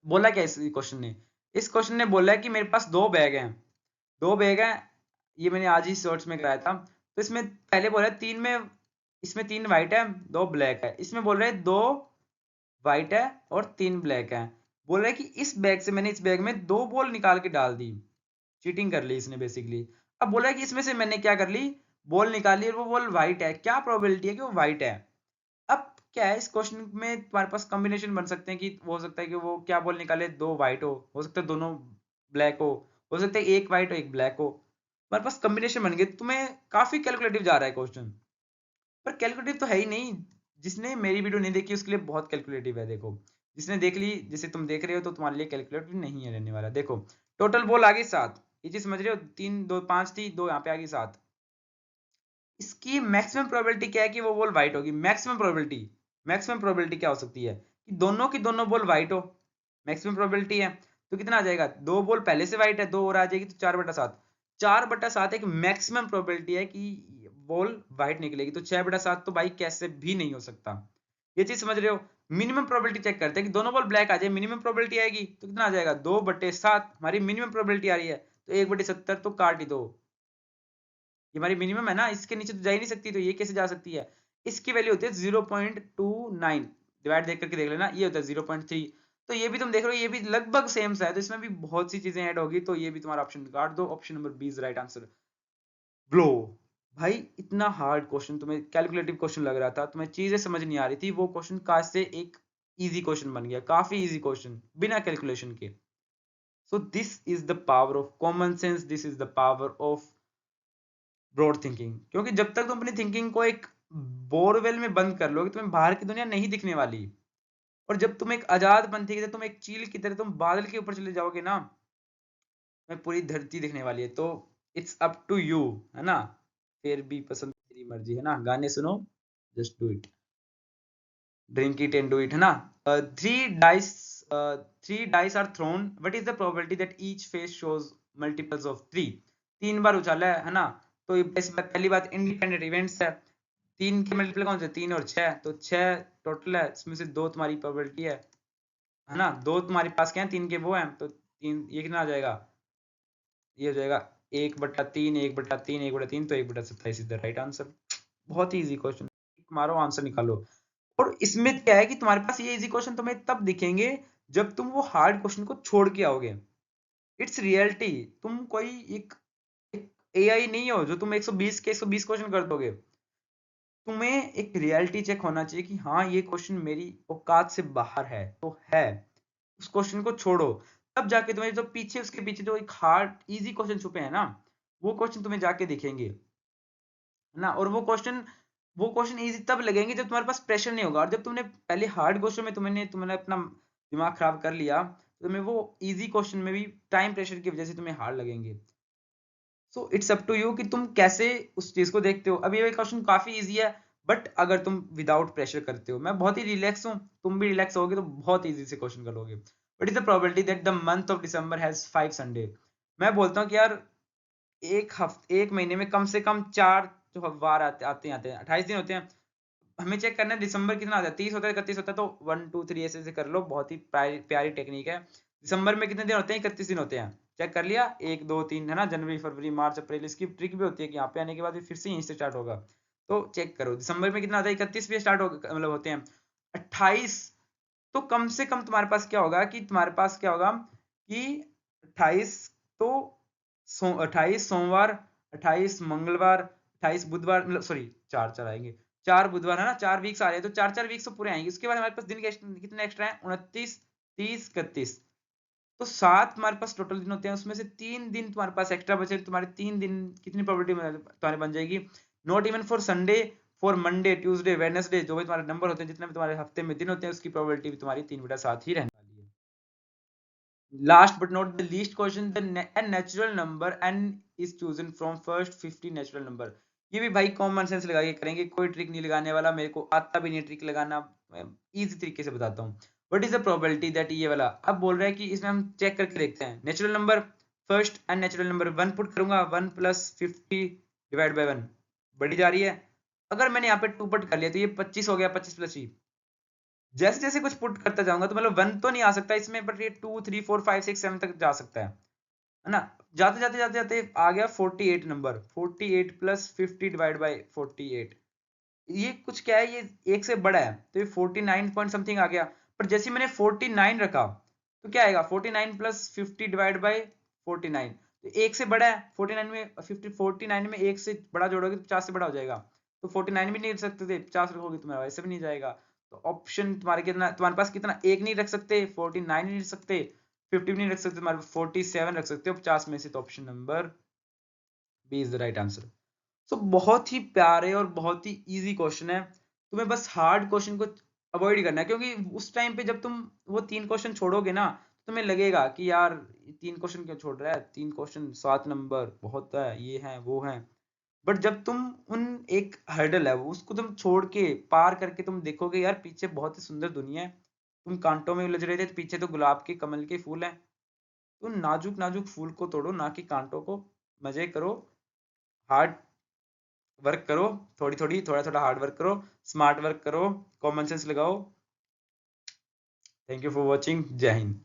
बोला क्या इस क्वेश्चन ने, इस क्वेश्चन ने बोला है कि मेरे पास 2 बैग हैं, ये मैंने आज ही शॉर्ट्स में कराया था। तो इसमें पहले बोला है 3 में, इसमें 3 व्हाइट है 2 ब्लैक है, इसमें बोल रहे हैं 2 व्हाइट है और 3 ब्लैक है। बोल रहा है कि इस बैग से मैंने इस बैग में 2 बॉल निकाल के डाल दी, चीटिंग कर ली इसने बेसिकली। अब बोला है कि इसमें से मैंने क्या कर ली, बॉल निकाली और वो बॉल व्हाइट है, क्या प्रोबेबिलिटी है कि वो व्हाइट है। अब क्या है, इस क्वेश्चन में तुम्हारे पास कॉम्बिनेशन बन सकते हैं कि हो सकता है कि वो क्या बॉल निकाले, दो व्हाइट हो सकता है दोनों ब्लैक हो सकता है एक व्हाइट हो एक ब्लैक हो, तुम्हारे पास कॉम्बिनेशन बन गए, तुम्हें काफी कैलकुलेटिव जा रहा है क्वेश्चन। पर कैलकुलेटिव तो है ही नहीं, जिसने मेरी वीडियो नहीं देखी उसके लिए बहुत कैलकुलेटिव है। देखो जिसने देख ली, जिसे तुम देख रहे हो, तो तुम्हारे लिए कैलकुलेटिव नहीं है रहने वाला। देखो टोटल बॉल आ गई 7, ये चीज समझ रहे हो, 3 2 5 थी, 2 यहाँ पे आ गई 7। इसकी मैक्सिमम प्रोबेबिलिटी क्या है कि वो बॉल व्हाइट होगी। मैक्सिमम प्रोबेबिलिटी क्या हो सकती है कि दोनों की दोनों बॉल व्हाइट हो, मैक्सिमम प्रोबेबिलिटी है। तो कितना आ जाएगा, दो बॉल पहले से व्हाइट है, दो और आ जाएगी तो 4/7। 4/7 एक मैक्सिमम प्रोबेबिलिटी है कि बॉल व्हाइट निकलेगी, तो 6/7 तो भाई कैसे भी नहीं हो सकता। ये चीज समझ रहे हो। मिनिमम प्रोबेबिलिटी चेक करते हैं कि दोनों बॉल ब्लैक आ जाए, मिनिमम प्रोबेबिलिटी आएगी तो कितना आ जाएगा, 2/7 हमारी मिनिमम प्रोबेबिलिटी आ रही है, तो 1/70 तो काट ही दो, ये हमारी मिनिमम है ना, इसके नीचे तो जा ही नहीं सकती, तो ये कैसे जा सकती है। इसकी वैल्यू होती है 0.29, डिवाइड देख करके देख लेना, ये होता है 0.3। तो ये भी तुम देख रहे हो, ये भी लगभग सेम सा है, तो इसमें भी बहुत सी चीजें ऐड होगी, तो ये भी तुम्हारा ऑप्शन काट दो, option number B is right answer. Blow. भाई इतना हार्ड क्वेश्चन तुम्हें, कैलकुलेटिव क्वेश्चन लग रहा था, तुम्हें चीजें समझ नहीं आ रही थी, वो क्वेश्चन काश से एक इजी क्वेश्चन बन गया, काफी इजी क्वेश्चन बिना कैलकुलेशन के। So this is the power of common sense, this is the power of broad thinking. क्योंकि जब तक तुम अपनी थिंकिंग को एक बोरवेल में बंद कर लोगे, तुम्हें बाहर की दुनिया नहीं दिखने वाली। और जब तुम एक आजाद पंथी की तरह, तुम एक चील की तरह तुम बादल के ऊपर चले जाओगे ना, तुम्हें पूरी धरती दिखने वाली है। तो इट्स अप टू यू, है ना। फिर भी पसंद तेरी मर्जी, है ना, गाने सुनो, just do it, drink it and do it, है ना। Three dice are thrown, what is the probability that each face shows multiples of 3। 3 बार उछाला है ना। तो ये पहली बात इंडिपेंडेंट इवेंट्स है, 3 के मल्टीपल कौन से, 3 और 6, तो 6 टोटल है, इसमें से 2 तुम्हारी प्रोबेबिलिटी है ना, 2 तुम्हारे पास क्या है, 3 के वो हैं, तो 3 ये कितना आ जाएगा, ये हो जाएगा 1/3, 1/3, 1/3, तो 1/27 इज द राइट आंसर। बहुत ही इजी क्वेश्चन, मारो आंसर निकालो। और इसमें क्या है कि तुम्हारे पास ये इजी क्वेश्चन तुम्हें तब दिखेंगे जब तुम वो हार्ड क्वेश्चन को छोड़ के आओगे। इट्स रियलिटी, तुम कोई एक एआई नहीं हो जो तुम 120 के 120 क्वेश्चन कर दोगे। तुम्हें एक रियलिटी चेक होना चाहिए कि हाँ ये क्वेश्चन मेरी औकात से बाहर है, तो है, उस क्वेश्चन को छोड़ो। तब जाके तुम्हें जो पीछे, उसके पीछे जो एक हार्ड इजी क्वेश्चन छुपे हैं ना, वो क्वेश्चन तुम्हें जाके दिखेंगे, है ना। और वो क्वेश्चन इजी तब लगेंगे जब तुम्हारे पास प्रेशर नहीं होगा। और जब तुमने पहले हार्ड क्वेश्चन में तुमने अपना दिमाग खराब कर लिया, तो तुम्हें वो इजी क्वेश्चन में भी टाइम प्रेशर की वजह से तुम्हें हार्ड लगेंगे। So it's up to you कि तुम कैसे उस चीज को देखते हो। अब ये क्वेश्चन काफी इजी है, बट अगर तुम विदाउट प्रेशर करते हो, मैं बहुत ही रिलैक्स हूँ, तुम भी रिलैक्स होगे तो बहुत इजी से क्वेश्चन करोगे। What is the probability that the month of December has 5 Sunday. मैं बोलता हूँ कि यार एक महीने में कम से कम 4 जो वार आते हैं 28 दिन होते हैं। हमें चेक करना है दिसंबर कितना आता है, 30 होता है, 31 होता है, तो 1 2 3 ऐसे कर लो, बहुत ही प्यारी टेक्निक है। दिसंबर में कितने दिन होते हैं, 31 दिन होते हैं, चेक कर लिया, 1 2 3, है ना, जनवरी फरवरी मार्च अप्रैल। इसकी ट्रिक भी होती है कि यहाँ पे आने के बाद फिर से यहीं से स्टार्ट होगा, तो चेक करो दिसंबर में कितना आता है, 31 भी स्टार्ट हो मतलब होते हैं 28। तो कम से कम तुम्हारे पास क्या होगा कि 28, तो 28 सोमवार, 28 मंगलवार, 28 बुधवार, मतलब सॉरी 4 4 आएंगे, 4 बुधवार, है ना, 4 वीक्स आ रहे हैं, तो 4 वीक्स तो पूरे आएंगे। उसके बाद हमारे पास दिन के कितने एक्स्ट्रा हैं, 29 30 31, तो 7 हमारे पास टोटल दिन होते हैं, उसमें से 3 दिन तुम्हारे पास एक्स्ट्रा बचे, तुम्हारे 3 दिन कितनी प्रोबेबिलिटी तुम्हारे बन जाएगी, not even for Sunday, for Monday Tuesday Wednesday, जो भी तुम्हारे नंबर होते हैं, जितने भी तुम्हारे हफ्ते में दिन होते हैं, उसकी प्रोबेबिलिटी भी तुम्हारी 3/7 ही रहने वाली है। Last but not the least question, a natural number n is chosen from first 50 natural number। ये भी भाई कॉमन सेंस लगा के करेंगे, कोई ट्रिक नहीं लगाने वाला, मेरे को आता भी नहीं ट्रिक लगाना, इजी तरीके से बताता हूँ। What is the probability that, ये वाला अब बोल रहा है कि इसमें हम चेक करके देखते हैं। Natural number first and natural number 1 put करूंगा, 1 + 50 डिवाइड बाय 1 बढ़ी जा रही है। अगर मैंने यहाँ पे 2 पुट कर लिया तो ये 25 हो गया, 25 + 3। जैसे जैसे कुछ पुट करता जाऊंगा तो मतलब 1 तो नहीं आ सकता इसमें, बट ये 2 3 4 5 6 7 तक जा सकता है ना। जाते जाते जाते जाते आ गया 48 नंबर, 48 + 50 डिवाइड बाय 48। ये कुछ क्या है, ये एक से बड़ा है, तो ये 49 पॉइंट समथिंग आ गया। पर जैसे मैंने 49 रखा तो क्या आएगा, 49 + 50 डिवाइड बाय 49, तो एक से बड़ा है। 49 में 50, 49 में एक से बड़ा जोड़ोगे तो 50 से बड़ा हो जाएगा, तो 49 भी नहीं रख सकते थे, 50 रखोगे तो मेरा वैसे भी नहीं जाएगा। तो ऑप्शन तुम्हारे पास कितना, एक नहीं रख सकते, 49 नहीं रख सकते, 50 नहीं रख सकते, तुम्हारे पास 47 रख सकते हो 50 में से। तो option number B is the right answer. तो बहुत ही प्यारे और बहुत ही इजी क्वेश्चन है। तुम्हें बस हार्ड क्वेश्चन को अवॉइड करना है, क्योंकि उस टाइम पे जब तुम वो 3 क्वेश्चन छोड़ोगे ना, तो तुम्हें लगेगा कि यार 3 क्वेश्चन क्यों छोड़ रहा है, 3 क्वेश्चन 7 नंबर बहुत है, ये है वो है। बट जब तुम उन एक हर्डल है वो उसको तुम छोड़ के पार करके तुम देखोगे यार पीछे बहुत ही सुंदर दुनिया है। तुम कांटों में उलझ रहे थे तो पीछे तो गुलाब के कमल के फूल हैं। तुम नाजुक नाजुक फूल को तोड़ो, ना कि कांटों को। मजे करो, हार्ड वर्क करो, थोड़ी थोड़ी थोड़ा थोड़ा हार्ड वर्क करो, स्मार्ट वर्क करो, कॉमन सेंस लगाओ। Thank you for watching. जय हिंद।